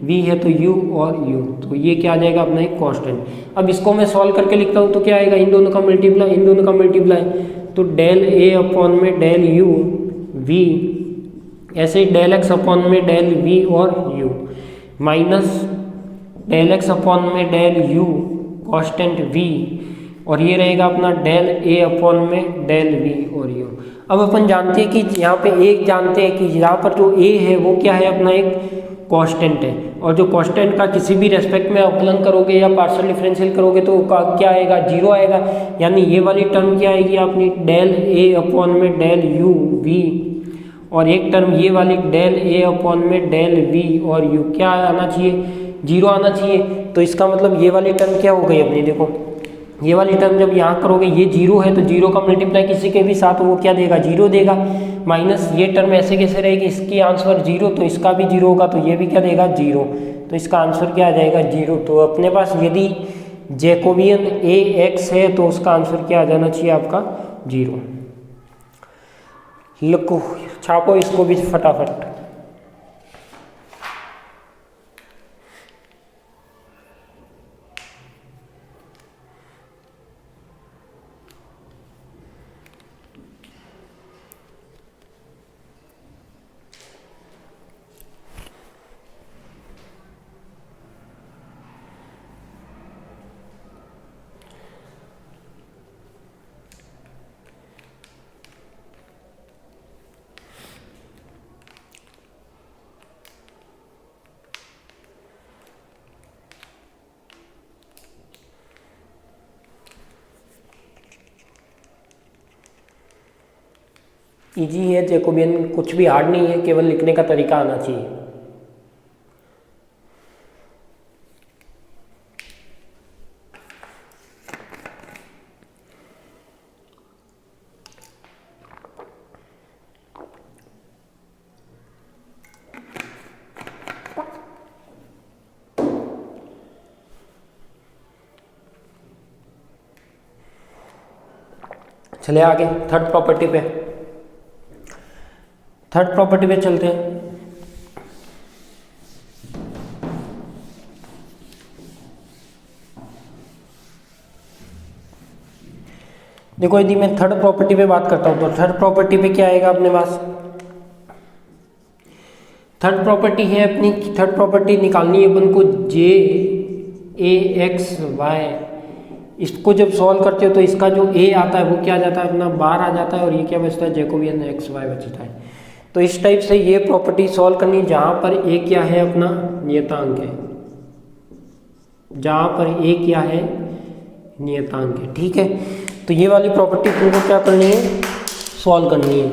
वी है तो यू और यू, तो ये क्या आ जाएगा अपना एक कांस्टेंट। अब इसको मैं सॉल्व करके लिखता हूँ तो क्या आएगा, इन दोनों का मल्टीप्लाई, इन दोनों का मल्टीप्लाई, तो डेल ए अपॉन में डेल यू वी, ऐसे ही डेल एक्स अपॉन में डेल वी और u, minus del x upon में डेल यू कांस्टेंट वी, और ये रहेगा अपना डेल ए अपॉन में डेल वी और यू। अब अपन जानते हैं कि यहाँ पे एक जानते हैं कि यहाँ पर जो ए है वो क्या है, अपना एक कांस्टेंट है, और जो कांस्टेंट का किसी भी रेस्पेक्ट में अवकलन करोगे या पार्शियल डिफरेंशियल करोगे तो क्या आएगा, जीरो आएगा। यानी ये वाली टर्म क्या आएगी अपनी, डेल ए अपॉन में डेल यू वी, और एक टर्म ये वाली डेल ए अपॉन में डेल वी और यू क्या आना चाहिए, जीरो आना चाहिए। तो इसका मतलब ये वाली टर्म क्या हो गई अपनी, देखो ये वाली टर्म जब यहाँ करोगे ये जीरो है तो जीरो का मल्टीप्लाई किसी के भी साथ वो क्या देगा, जीरो देगा, माइनस ये टर्म ऐसे कैसे रहेगी, इसकी आंसर जीरो, तो इसका भी जीरो होगा, तो ये भी क्या देगा, जीरो, तो इसका आंसर क्या आ जाएगा, जीरो। तो अपने पास यदि जैकोबियन ए एक्स है तो उसका आंसर क्या आ जाना चाहिए आपका, जीरो। लिखो, छापो इसको भी फटाफट। इजी है जैकोबियन, कुछ भी हार्ड नहीं है, केवल लिखने का तरीका आना चाहिए। चले आगे थर्ड प्रॉपर्टी पे, थर्ड प्रॉपर्टी पे चलते हैं। देखो यदि मैं थर्ड प्रॉपर्टी पे बात करता हूं तो थर्ड प्रॉपर्टी पे क्या आएगा अपने पास, थर्ड प्रॉपर्टी है अपनी, थर्ड प्रॉपर्टी निकालनी है अपन को, जे ए एक्स वाई। इसको जब सॉल्व करते हो तो इसका जो ए आता है वो क्या आ जाता है अपना, बार आ जाता है, और ये क्या बचता है, जैकोबियन एक्स वाई बचता है। तो इस टाइप से ये प्रॉपर्टी सॉल्व करनी, जहां पर ए क्या है अपना, नियतांक है, जहां पर ए क्या है, नियतांक है, ठीक है। तो ये वाली प्रॉपर्टी तुमको क्या करनी है, सॉल्व करनी है।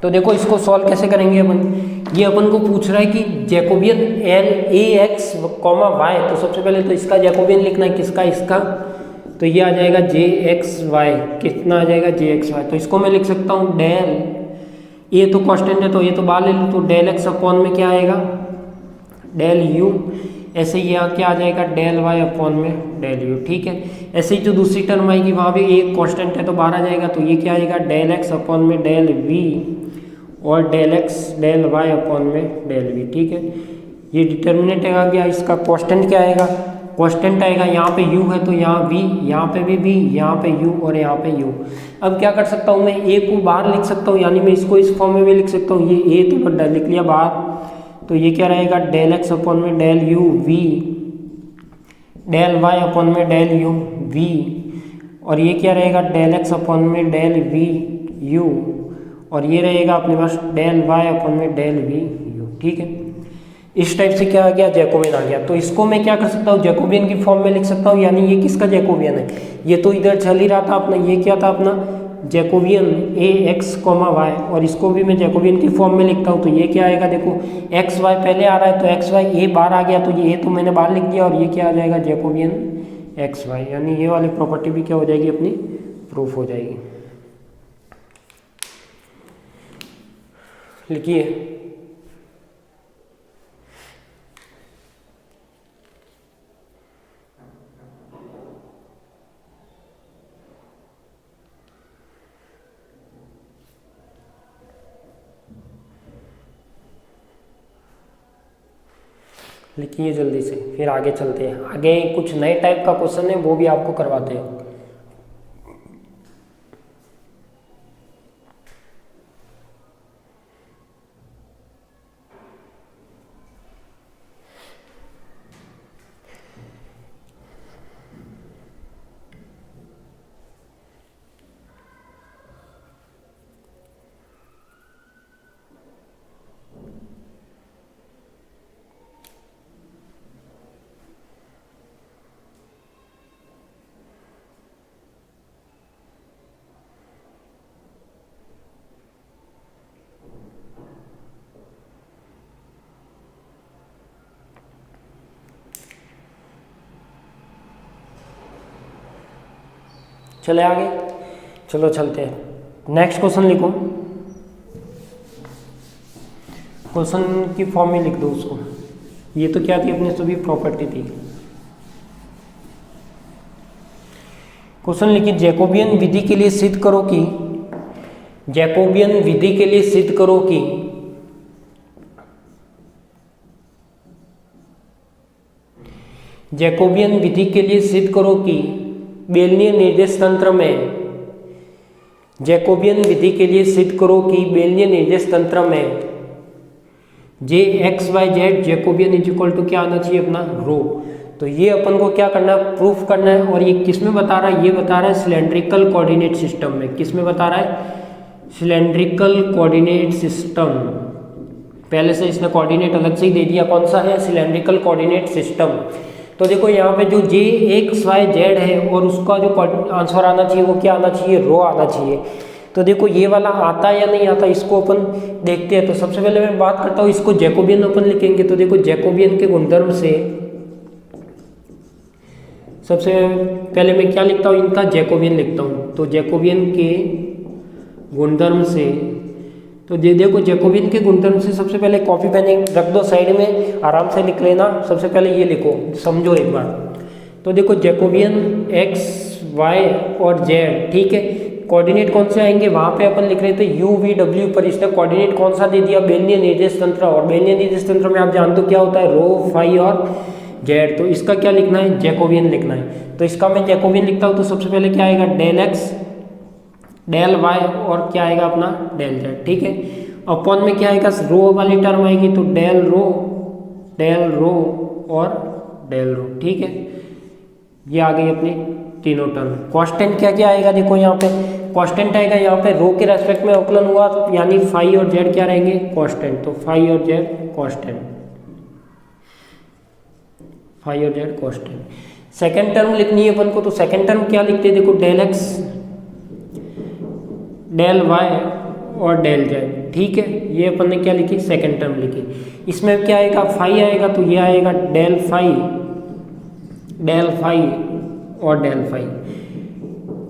तो देखो इसको सॉल्व कैसे करेंगे अपन, ये अपन को पूछ रहा है कि Jacobian L A x comma y, तो सबसे पहले तो इसका जैकोबियन लिखना है, किसका, इसका, तो ये आ जाएगा जे एक्स वाई, कितना आ जाएगा जे एक्स वाई, तो इसको मैं लिख सकता हूँ डेल, ये तो कांस्टेंट है तो ये तो बाहर ले लो, तो डेल एक्स अपॉन में क्या आएगा डेल यू, ऐसे ही यहाँ क्या आ जाएगा डेल वाई अपॉन में डेल यू, ठीक है। ऐसे ही जो दूसरी टर्म आएगी वहाँ भी एक कांस्टेंट है तो बाहर आ जाएगा, तो ये क्या आएगा डेल एक्स अपॉन में डेल वी और del x del Y upon में डेल वी, ठीक है। ये डिटर्मिनेंट आ गया, इसका कांस्टेंट क्या आएगा, कांस्टेंट आएगा, यहाँ पे u है तो यहाँ v, यहाँ पे भी v, यहाँ पे u और यहाँ पे u। अब क्या कर सकता हूँ मैं, a को बाहर लिख सकता हूँ, यानी मैं इसको इस फॉर्म में भी लिख सकता हूँ, ये a तो बड़ा लिख लिया बाहर, तो ये क्या रहेगा डेल एक्स अपॉन में del u v del y upon में डेल u v, और ये क्या रहेगा डेल एक्स अपॉन में डेल v u, और ये रहेगा अपने पास डेल y अपॉन में डेल v u, ठीक है। इस टाइप से क्या आ गया जैकोबियन आ गया, तो इसको मैं क्या कर सकता हूँ जैकोबियन की फॉर्म में लिख सकता हूँ, यानी ये किसका जैकोबियन है, ये तो इधर चल ही रहा था अपना, ये क्या था अपना जैकोबियन ए एक्स कॉमा वाई, और इसको भी मैं जैकोबियन की फॉर्म में लिखता हूँ, तो ये क्या आएगा देखो एक्स वाई पहले आ रहा है तो एक्स वाई ए बाहर आ गया, तो ये तो मैंने बाहर लिख दिया, और ये क्या आ जाएगा जैकोबियन एक्स वाई, यानी ये वाली प्रॉपर्टी भी क्या हो जाएगी अपनी प्रूफ हो जाएगी। लिखिए लिखिए जल्दी से, फिर आगे चलते हैं। आगे कुछ नए टाइप का क्वेश्चन है वो भी आपको करवाते हैं। चले आगे, चलो चलते हैं। नेक्स्ट क्वेश्चन लिखो, क्वेश्चन की फॉर्म में लिख दो उसको। ये तो क्या थी अपनी सभी प्रॉपर्टी थी। क्वेश्चन लिखिए जैकोबियन विधि के लिए सिद्ध करो कि, जैकोबियन विधि के लिए सिद्ध करो कि जैकोबियन विधि के लिए सिद्ध करो कि बेलनीय निर्देश तंत्र में, जैकोबियन विधि के लिए सिद्ध करो कि बेलनीय निर्देश तंत्र में J X Y Z Jacobian is equal to क्या आना चाहिए अपना रो। तो ये अपन को क्या करना है, प्रूफ करना है। और ये किस में बता रहा है, ये बता रहा है सिलेंड्रिकल कोऑर्डिनेट सिस्टम में। किस में बता रहा है, सिलेंड्रिकल कोऑर्डिनेट सिस्टम। पहले से इसने कोऑर्डिनेट अलग से ही दे दिया, कौन सा है सिलेंड्रिकल कोऑर्डिनेट सिस्टम। तो देखो यहाँ पे जो जे एक्स वाई जेड है और उसका जो आंसर आना चाहिए वो क्या आना चाहिए, रो आना चाहिए। तो देखो ये वाला आता है या नहीं आता, इसको अपन देखते हैं। तो सबसे पहले मैं बात करता हूँ, इसको जैकोबियन अपन लिखेंगे। तो देखो जैकोबियन के गुणधर्म से सबसे पहले मैं क्या लिखता हूँ, इनका जैकोबियन लिखता हूँ। तो जैकोबियन के गुणधर्म से, तो देखो जैकोबियन के गुणधर्म से सबसे पहले कॉपी पेन रख दो साइड में, आराम से लिख लेना। सबसे पहले ये लिखो, समझो एक बार। तो देखो जैकोबियन एक्स वाई और जेड, ठीक है। कोऑर्डिनेट कौन से आएंगे, वहाँ पे अपन लिख रहे थे यू वी डब्ल्यू, पर इसने कोऑर्डिनेट कौन सा दे दिया, बेलनीय निर्देश तंत्र। और बेलनीय निर्देश तंत्र में आप जानते हो क्या होता है, रो फाई और जेड। तो इसका क्या लिखना है, जैकोबियन लिखना है। तो इसका मैं जैकोबियन लिखता हूँ। तो सबसे पहले क्या आएगा, डेल एक्स डेल वाई और क्या आएगा अपना डेल जेड, ठीक है। अपॉन में क्या आएगा, रो वाली टर्म आएगी, तो डेल रो और डेल रो, ठीक है। ये आ गई अपनी तीनों टर्म। कांस्टेंट क्या क्या आएगा, देखो यहाँ पे कांस्टेंट आएगा, यहाँ पे रो के रेस्पेक्ट में अवकलन हुआ, यानी फाई और जेड क्या रहेंगे, कांस्टेंट। तो फाई और जेड कांस्टेंट, फाई और जेड कांस्टेंट। सेकेंड टर्म लिखनी है अपन को। तो सेकेंड टर्म क्या लिखते हैं, देखो डेल एक्स डेल वाई और डेल जेड। ठीक है, ये अपन ने क्या लिखी, सेकंड टर्म लिखी। इसमें क्या आएगा, फाई आएगा, तो ये आएगा डेल फाई और डेल फाई।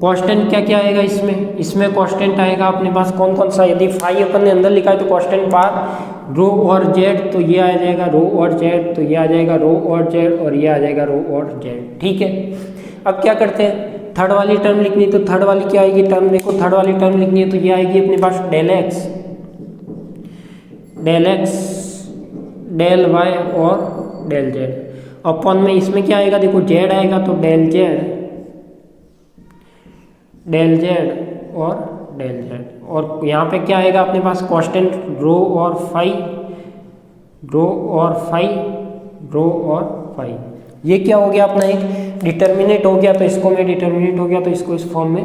कांस्टेंट क्या क्या आएगा इसमें कांस्टेंट आएगा अपने पास कौन कौन सा, यदि फाई अपन ने अंदर लिखा है तो कांस्टेंट बार रो और जेड, तो ये आ जाएगा रो और जेड, तो ये आ जाएगा रो और जेड, और ये आ जाएगा रो और जेड। ठीक है, अब क्या करते हैं, थर्ड वाली टर्म लिखनी, तो थर्ड वाली क्या आएगी टर्म, देखो थर्ड वाली टर्म लिखनी है तो ये आएगी अपने पास डेल एक्स डेल वाई और डेल जेड। अपॉन में इसमें क्या आएगा, देखो जेड आएगा तो डेल जेड और डेल जेड, और यहाँ पे क्या आएगा अपने पास कांस्टेंट रो और फाई। ये क्या हो गया अपना एक डिटर्मिनेंट हो गया, तो इसको मैं डिटर्मिनेंट हो गया तो इसको इस फॉर्म में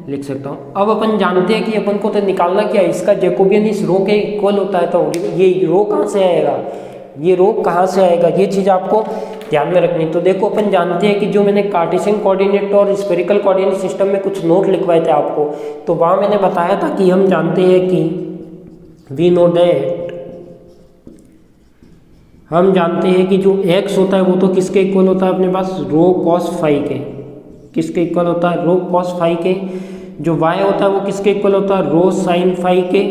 लिख सकता हूँ। अब अपन जानते हैं कि अपन को तो निकालना क्या है, इसका जैकोबियन इस रो के इक्वल होता है, तो ये रो कहाँ से आएगा, ये रो कहाँ से आएगा, ये चीज़ आपको ध्यान में रखनी। तो देखो अपन जानते हैं कि जो मैंने कार्टेशियन कोऑर्डिनेट और स्फेरिकल कोऑर्डिनेट सिस्टम में कुछ नोट लिखवाए थे आपको, तो वहाँ मैंने बताया था कि हम जानते हैं कि वी नो दैट, हम जानते हैं कि जो x होता है वो तो किसके इक्वल होता है अपने पास, रो कॉस फाई के, किसके इक्वल होता है, रो कॉस फाई के। जो y होता है वो किसके इक्वल होता है, रो साइन फाई के,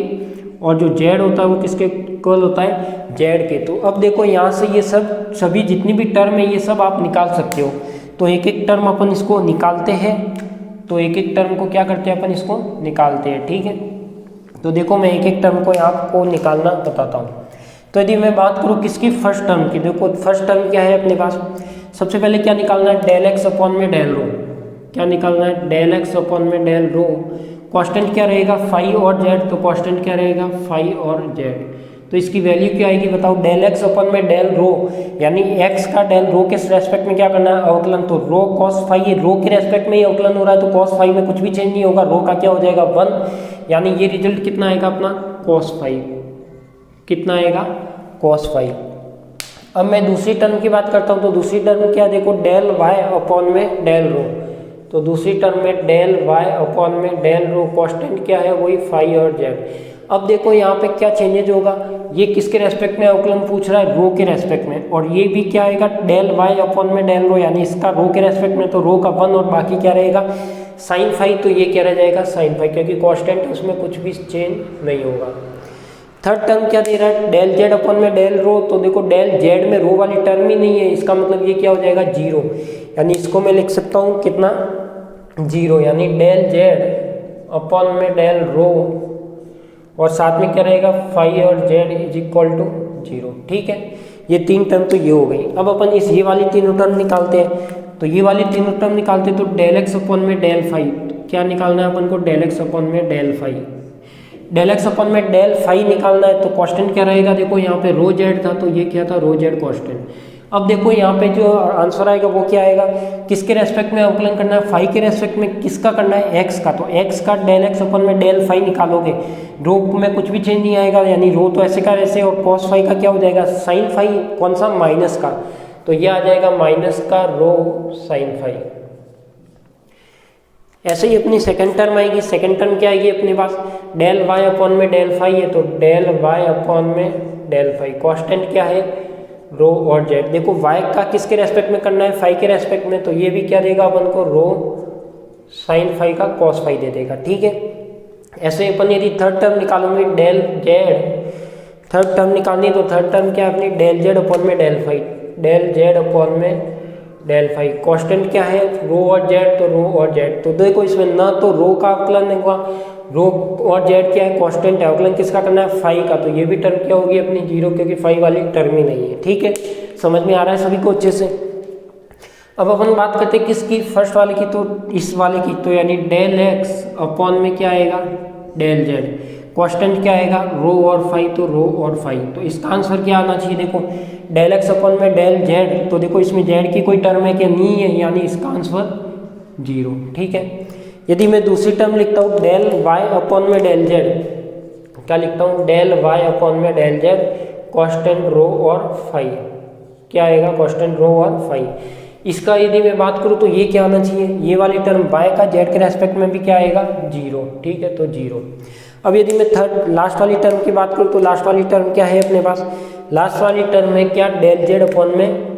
और जो z होता है वो किसके इक्वल होता है, z के। तो अब देखो यहाँ से ये सभी जितनी भी टर्म है ये सब आप निकाल सकते हो। तो एक एक टर्म अपन इसको निकालते हैं, तो एक एक टर्म को क्या करते हैं अपन इसको निकालते हैं। ठीक है, तो देखो मैं एक एक टर्म को यहाँ को निकालना बताता हूँ। तो यदि मैं बात करूँ किसकी, फर्स्ट टर्म की, देखो फर्स्ट टर्म क्या है अपने पास, सबसे पहले क्या निकालना है, डेल एक्स अपॉन में डेल रो, क्या निकालना है, डेल एक्स अपॉन में डेल रो। कांस्टेंट क्या रहेगा, फाई और जेड, तो कांस्टेंट क्या रहेगा, फाई और जेड। तो इसकी वैल्यू क्या आएगी बताओ, डेल एक्स अपॉन में डेल रो, यानी एक्स का डेल रो के रेस्पेक्ट में क्या करना है, अवकलन। तो रो कॉस फाई, ये रो के रेस्पेक्ट में ही अवकलन हो रहा है, तो कॉस फाई में कुछ भी चेंज नहीं होगा, रो का क्या हो जाएगा 1, यानी ये रिजल्ट कितना आएगा अपना कॉस फाई, कितना आएगा कॉस फाई। अब मैं दूसरी टर्म की बात करता हूँ, तो दूसरी टर्म क्या, देखो डेल वाई अपॉन में डेल रो, तो दूसरी टर्म में डेल वाई अपॉन में डेल रो, कांस्टेंट क्या है वही फाई और जेड। अब देखो यहाँ पे क्या चेंजेज होगा, ये किसके रेस्पेक्ट में अवकलन पूछ रहा है, रो के रेस्पेक्ट में, और ये भी क्या आएगा डेल वाई अपॉन में डेल रो, यानी इसका रो के रेस्पेक्ट में, तो रो का 1 और बाकी क्या रहेगा साइन फाई, तो ये क्या रह जाएगा साइन फाई, क्योंकि कांस्टेंट है उसमें कुछ भी चेंज नहीं होगा। थर्ड टर्म क्या दे रहा है, डेल जेड अपॉन में डेल रो, तो देखो डेल जेड में रो वाली टर्म ही नहीं है, इसका मतलब ये क्या हो जाएगा 0, यानी इसको मैं लिख सकता हूँ कितना 0, यानी डेल जेड अपॉन में डेल रो, और साथ में क्या रहेगा फाई और जेड इज इक्वल टू 0। ठीक है, ये तीन टर्म तो ये हो गई। अब अपन ये वाली तीनों टर्म निकालते हैं, तो ये वाली तीनों टर्म निकालते हैं, तो डेल एक्स अपॉन में डेल फाई, क्या निकालना है अपन को, डेल एक्स अपॉन में del phi, del x upon में डेल फाई निकालना है, तो कांस्टेंट क्या रहेगा, देखो यहाँ पे रो जेड था, तो ये क्या था रो जेड कांस्टेंट। अब देखो यहाँ पे जो आंसर आएगा वो क्या आएगा, किसके रेस्पेक्ट में अवकलन करना है, फाई के रेस्पेक्ट में, किसका करना है एक्स का, तो एक्स का डेल एक्स अपॉन में डेल फाई निकालोगे, रो में कुछ भी चेंज नहीं आएगा, यानी रो तो ऐसे का ऐसे, और कॉस फाई का क्या हो जाएगा साइन फाई, कौन सा माइनस का, तो ये आ जाएगा माइनस का रो साइन फाई। ऐसे ही अपनी सेकंड टर्म आएगी, सेकंड टर्म क्या आएगी अपने पास, डेल वाई अपॉन में डेल फाई है, तो डेल वाई अपॉन में डेल फाई, कांस्टेंट क्या है रो और जेड। देखो y का किसके रेस्पेक्ट में करना है, फाई के रेस्पेक्ट में, तो ये भी क्या देगा अपन को रो साइन फाई का कॉस फाई दे देगा। ठीक है, ऐसे अपन यदि थर्ड टर्म निकालोगे डेल जेड, थर्ड टर्म निकालनी, तो थर्ड टर्म क्या है अपनी डेल जेड अपॉन में del phi, del z upon में डेल फाई, कांस्टेंट क्या है रो और जेड, तो रो और जेड। तो देखो इसमें ना तो रो का अवकलन होगा, रो और जेड क्या है कांस्टेंट है, अवकलन किसका करना है फाई का, तो ये भी टर्म क्या होगी अपनी 0, क्योंकि फाई वाली टर्म ही नहीं है। ठीक है, समझ में आ रहा है सभी को अच्छे से। अब अपन बात करते हैं किसकी, फर्स्ट वाले की, तो इस वाले की, तो यानी डेल एक्स अपॉन में क्या आएगा डेल जेड, कांस्टेंट क्या आएगा रो और फाई, तो रो और फाई। तो इसका आंसर क्या आना चाहिए, देखो डेल एक्स अपॉन में डेल जेड, तो देखो इसमें जेड की कोई टर्म है क्या, नहीं है, यानी इसका आंसर 0। ठीक है, यदि मैं दूसरी टर्म लिखता हूँ डेल वाई अपॉन में डेल जेड, क्या लिखता हूँ डेल वाई अपॉन में डेल जेड, कांस्टेंट रो और फाई, क्या आएगा कांस्टेंट रो और फाई। इसका यदि मैं बात करूँ तो ये क्या आना चाहिए, ये वाली टर्म y का z के रेस्पेक्ट में भी क्या आएगा 0। ठीक है, तो 0। अब यदि मैं थर्ड लास्ट वाली टर्म की बात करूँ तो लास्ट वाली टर्म क्या है अपने पास, लास्ट वाली टर्म है क्या, डेल जेड अपॉन में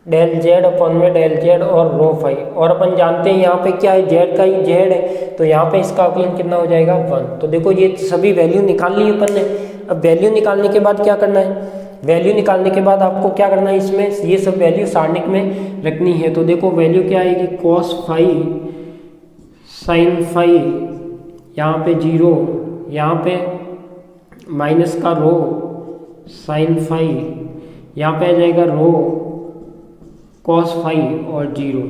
डेल जेड और रो फाई, और अपन जानते हैं यहाँ पे क्या है, जेड का ही जेड है, तो यहाँ पे इसका अवकलन कितना हो जाएगा 1। तो देखो ये सभी वैल्यू निकाल ली अपन ने। अब वैल्यू निकालने के बाद क्या करना है, वैल्यू निकालने के बाद आपको क्या करना है, इसमें ये सब वैल्यू सारणिक में रखनी है। तो देखो वैल्यू क्या आएगी, कॉस फाई साइन फाई, यहाँ पे 0, यहाँ पे माइनस का रो साइन फाई, यहाँ पे आ जाएगा रो कॉस फाई और 0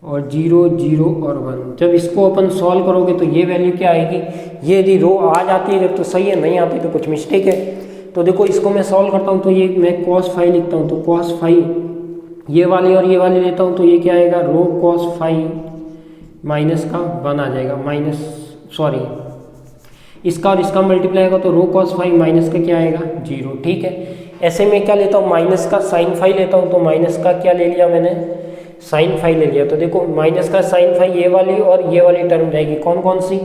और 1। जब इसको अपन सॉल्व करोगे तो ये वैल्यू क्या आएगी, ये यदि रो आ जाती है तो सही है, नहीं आती तो कुछ मिस्टेक है। तो देखो इसको मैं सॉल्व करता हूँ तो ये मैं कॉस फाई लिखता हूँ, तो कॉस फाई ये वाली और ये वाली लेता हूँ तो ये क्या आएगा, रो कॉस फाई माइनस का 1 आ जाएगा, इसका और इसका मल्टीप्लाई होगा तो रो कॉस फाई माइनस का क्या आएगा 0। ठीक है, ऐसे में क्या लेता हूँ, माइनस का साइन फाई लेता हूँ, तो माइनस का क्या ले लिया मैंने, साइन फाई ले लिया। तो देखो माइनस का साइन फाई ये वाली और ये वाली टर्म जाएगी, कौन कौन सी,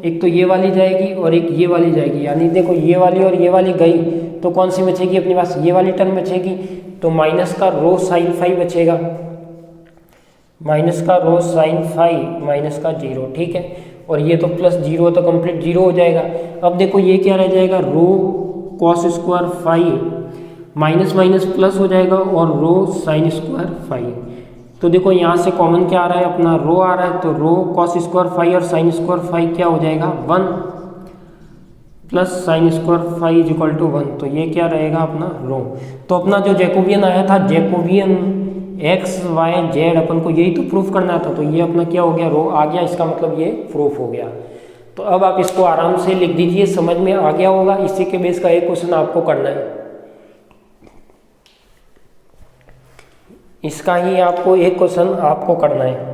एक तो ये वाली जाएगी और एक ये वाली जाएगी, यानी देखो ये वाली और ये वाली गई तो कौन सी बचेगी अपने पास, ये वाली टर्म बचेगी। तो माइनस का रो साइन फाई बचेगा, माइनस का रो साइन फाई माइनस का 0। ठीक है, और ये तो प्लस 0 तो कंप्लीट 0 हो जाएगा। अब देखो ये क्या रह जाएगा, rho cos square phi minus minus plus हो जाएगा और रो साइन स्क्वायर फाई। तो देखो यहाँ से कॉमन क्या आ रहा है, अपना रो आ रहा है, तो रो कॉस स्क्वायर फाई और साइन स्क्वायर फाई क्या हो जाएगा 1 plus sine square phi is equal to 1। तो ये क्या रहेगा अपना रो। तो अपना जो जैकोबियन आया था, जैकोबियन एक्स वाई जेड, अपन को यही तो प्रूफ करना था, तो ये अपना क्या हो गया, रो आ गया, इसका मतलब ये प्रूफ हो गया। तो अब आप इसको आराम से लिख दीजिए, समझ में आ गया होगा। इसी के बेस का एक क्वेश्चन आपको करना है, इसका ही आपको एक क्वेश्चन आपको करना है।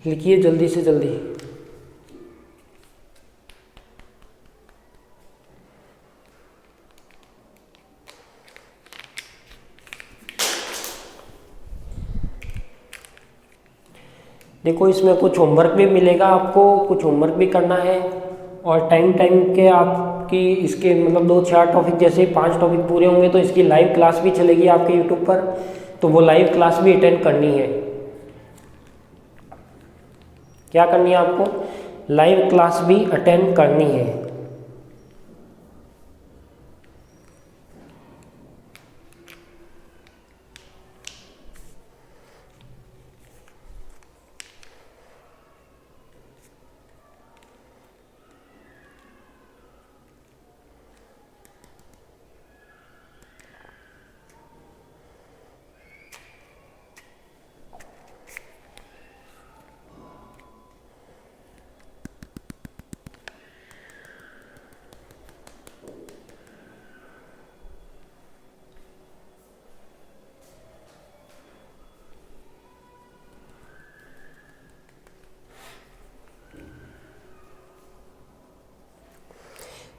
लिखिए जल्दी से जल्दी। देखो इसमें कुछ होमवर्क भी मिलेगा आपको, कुछ होमवर्क भी करना है, और टाइम के आपकी इसके मतलब 2-4 टॉपिक, जैसे 5 टॉपिक पूरे होंगे तो इसकी लाइव क्लास भी चलेगी आपके यूट्यूब पर, तो वो लाइव क्लास भी अटेंड करनी है। क्या करनी है आपको, लाइव क्लास भी अटेंड करनी है।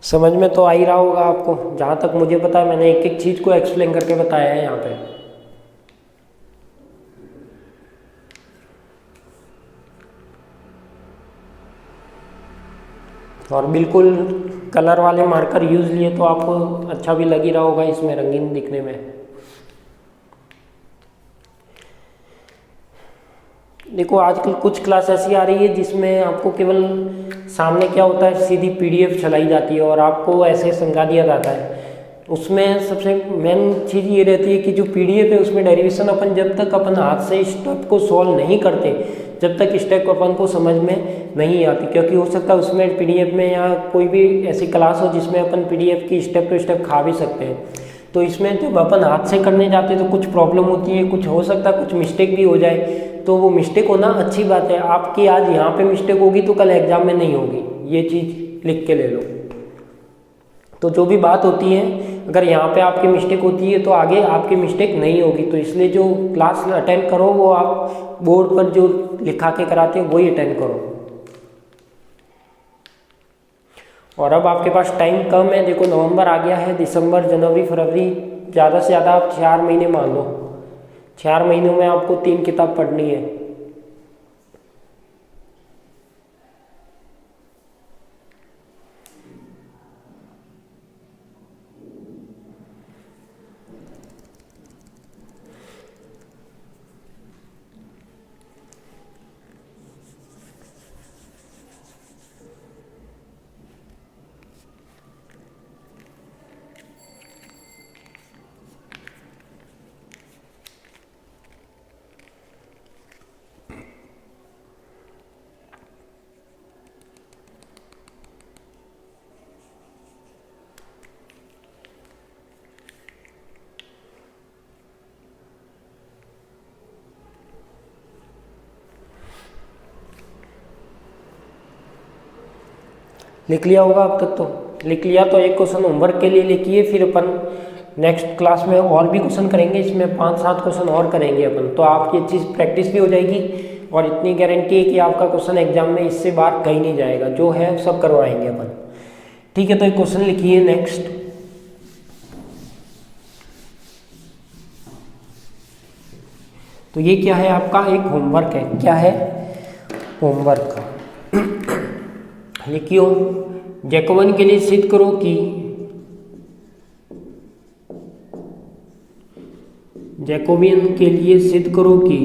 समझ में तो आ ही रहा होगा आपको, जहाँ तक मुझे पता है मैंने एक एक चीज़ को एक्सप्लेन करके बताया है यहाँ पे। और बिल्कुल कलर वाले मार्कर यूज लिए तो आपको अच्छा भी लग ही रहा होगा इसमें, रंगीन दिखने में। देखो आजकल कुछ क्लास ऐसी आ रही है जिसमें आपको केवल सामने क्या होता है, सीधी पीडीएफ चलाई जाती है और आपको ऐसे समझा दिया जाता है। उसमें सबसे मेन चीज़ ये रहती है कि जो पीडीएफ है उसमें डेरिवेशन अपन जब तक अपन हाथ से स्टेप को सॉल्व नहीं करते, जब तक स्टेप अपन को समझ में नहीं आती, क्योंकि हो सकता है उसमें पीडीएफ में या कोई भी ऐसी क्लास हो जिसमें अपन पीडीएफ की स्टेप टू स्टेप खा भी सकते हैं। तो इसमें जब अपन हाथ से करने जाते हैं तो कुछ प्रॉब्लम होती है, कुछ हो सकता है, कुछ मिस्टेक भी हो जाए। तो वो मिस्टेक होना अच्छी बात है, आपकी आज यहाँ पे मिस्टेक होगी तो कल एग्जाम में नहीं होगी, ये चीज़ लिख के ले लो। तो जो भी बात होती है, अगर यहाँ पे आपकी मिस्टेक होती है तो आगे आपकी मिस्टेक नहीं होगी। तो इसलिए जो क्लास अटेंड करो वो आप बोर्ड पर जो लिखा के कराते हैं वही अटेंड करो। और अब आपके पास टाइम कम है, देखो नवंबर आ गया है, दिसंबर, जनवरी, फरवरी, ज़्यादा से ज़्यादा आप 4 महीने मान लो। 4 महीनों में आपको 3 किताब पढ़नी है। लिख लिया होगा अब तक, तो लिख लिया तो एक क्वेश्चन होमवर्क के लिए लिखिए, फिर अपन नेक्स्ट क्लास में और भी क्वेश्चन करेंगे, इसमें 5-7 क्वेश्चन और करेंगे अपन, तो आपकी ये चीज़ प्रैक्टिस भी हो जाएगी। और इतनी गारंटी है कि आपका क्वेश्चन एग्जाम में इससे बाहर कहीं नहीं जाएगा, जो है सब करवाएंगे अपन। ठीक है, तो एक क्वेश्चन लिखिए नेक्स्ट। तो ये क्या है आपका, एक होमवर्क है। क्या है? होमवर्क। लिखियो, जैकोबियन के लिए सिद्ध करो कि जैकोबियन के लिए सिद्ध करो कि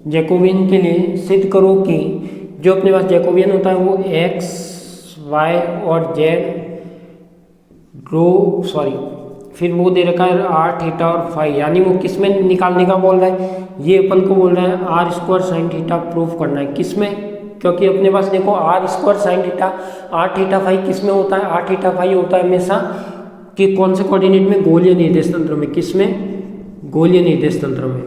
जैकोबियन के लिए सिद्ध करो कि जो अपने पास जैकोबियन होता है वो एक्स, वाई और जेड फिर वो दे रखा है आर, थीटा और फाई, यानी वो किस में निकालने का बोल रहा है, ये अपन को बोल रहा है R square sine theta proof करना है। किस में? क्योंकि अपने पास देखो R square sine theta, R theta phi किस में होता है, आर थीटा फाई होता है हमेशा कि कौन से कोऑर्डिनेट में, गोलीय निर्देश तंत्र में। किस में? गोलीय निर्देश तंत्र में,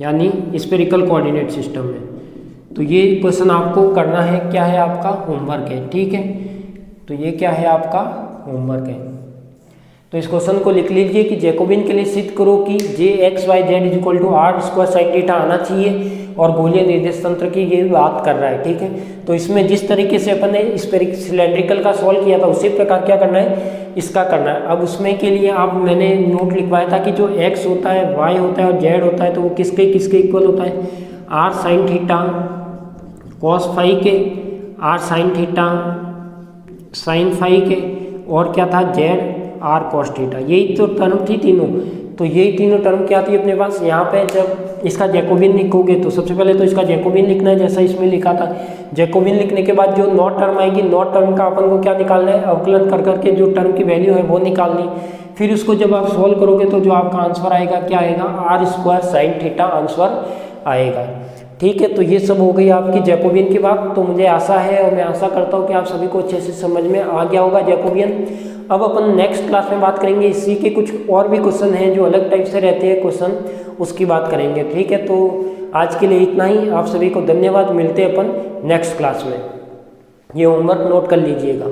यानी स्फेरिकल कोऑर्डिनेट सिस्टम में। तो ये क्वेश्चन आपको करना है, क्या है आपका होमवर्क है। ठीक है, तो ये क्या है आपका होमवर्क है। तो इस क्वेश्चन को लिख लीजिए कि जैकोबियन के लिए सिद्ध करो कि J X Y Z is equal to R square sine theta आना चाहिए, और गोलीय निर्देश तंत्र की ये बात कर रहा है। ठीक है, तो इसमें जिस तरीके से अपन ने सिलेंड्रिकल का सॉल्व किया था उसी प्रकार क्या करना है, इसका करना है। अब उसमें के लिए आप मैंने नोट लिखवाया था कि जो एक्स होता है, वाई होता है और जेड होता है, तो वो किसके किसके इक्वल होता है, R sine theta cos phi के, R sine theta sine phi के, और क्या था जेड आर कॉस थीटा। यही तो टर्म थी तीनों। तो यही तीनों टर्म क्या थी अपने पास। यहाँ पे जब इसका जैकोबियन लिखोगे तो सबसे पहले तो इसका जैकोबियन लिखना है, जैसा इसमें लिखा था। जैकोबियन लिखने के बाद जो नॉट टर्म आएगी, नॉट टर्म का अपन को क्या निकालना है, अवकलन कर करके जो टर्म की वैल्यू है वो निकालनी। फिर उसको जब आप सॉल्व करोगे तो जो आपका आंसर आएगा क्या आएगा, R square sine theta answer आएगा। ठीक है, तो ये सब हो गई आपकी जैकोबियन की बात। तो मुझे आशा है और मैं आशा करता हूँ कि आप सभी को अच्छे से समझ में आ गया होगा जैकोबियन। अब अपन नेक्स्ट क्लास में बात करेंगे इसी के कुछ और भी क्वेश्चन हैं जो अलग टाइप से रहते हैं क्वेश्चन, उसकी बात करेंगे। ठीक है, तो आज के लिए इतना ही। आप सभी को धन्यवाद, मिलते हैं अपन नेक्स्ट क्लास में। ये होमवर्क नोट कर लीजिएगा।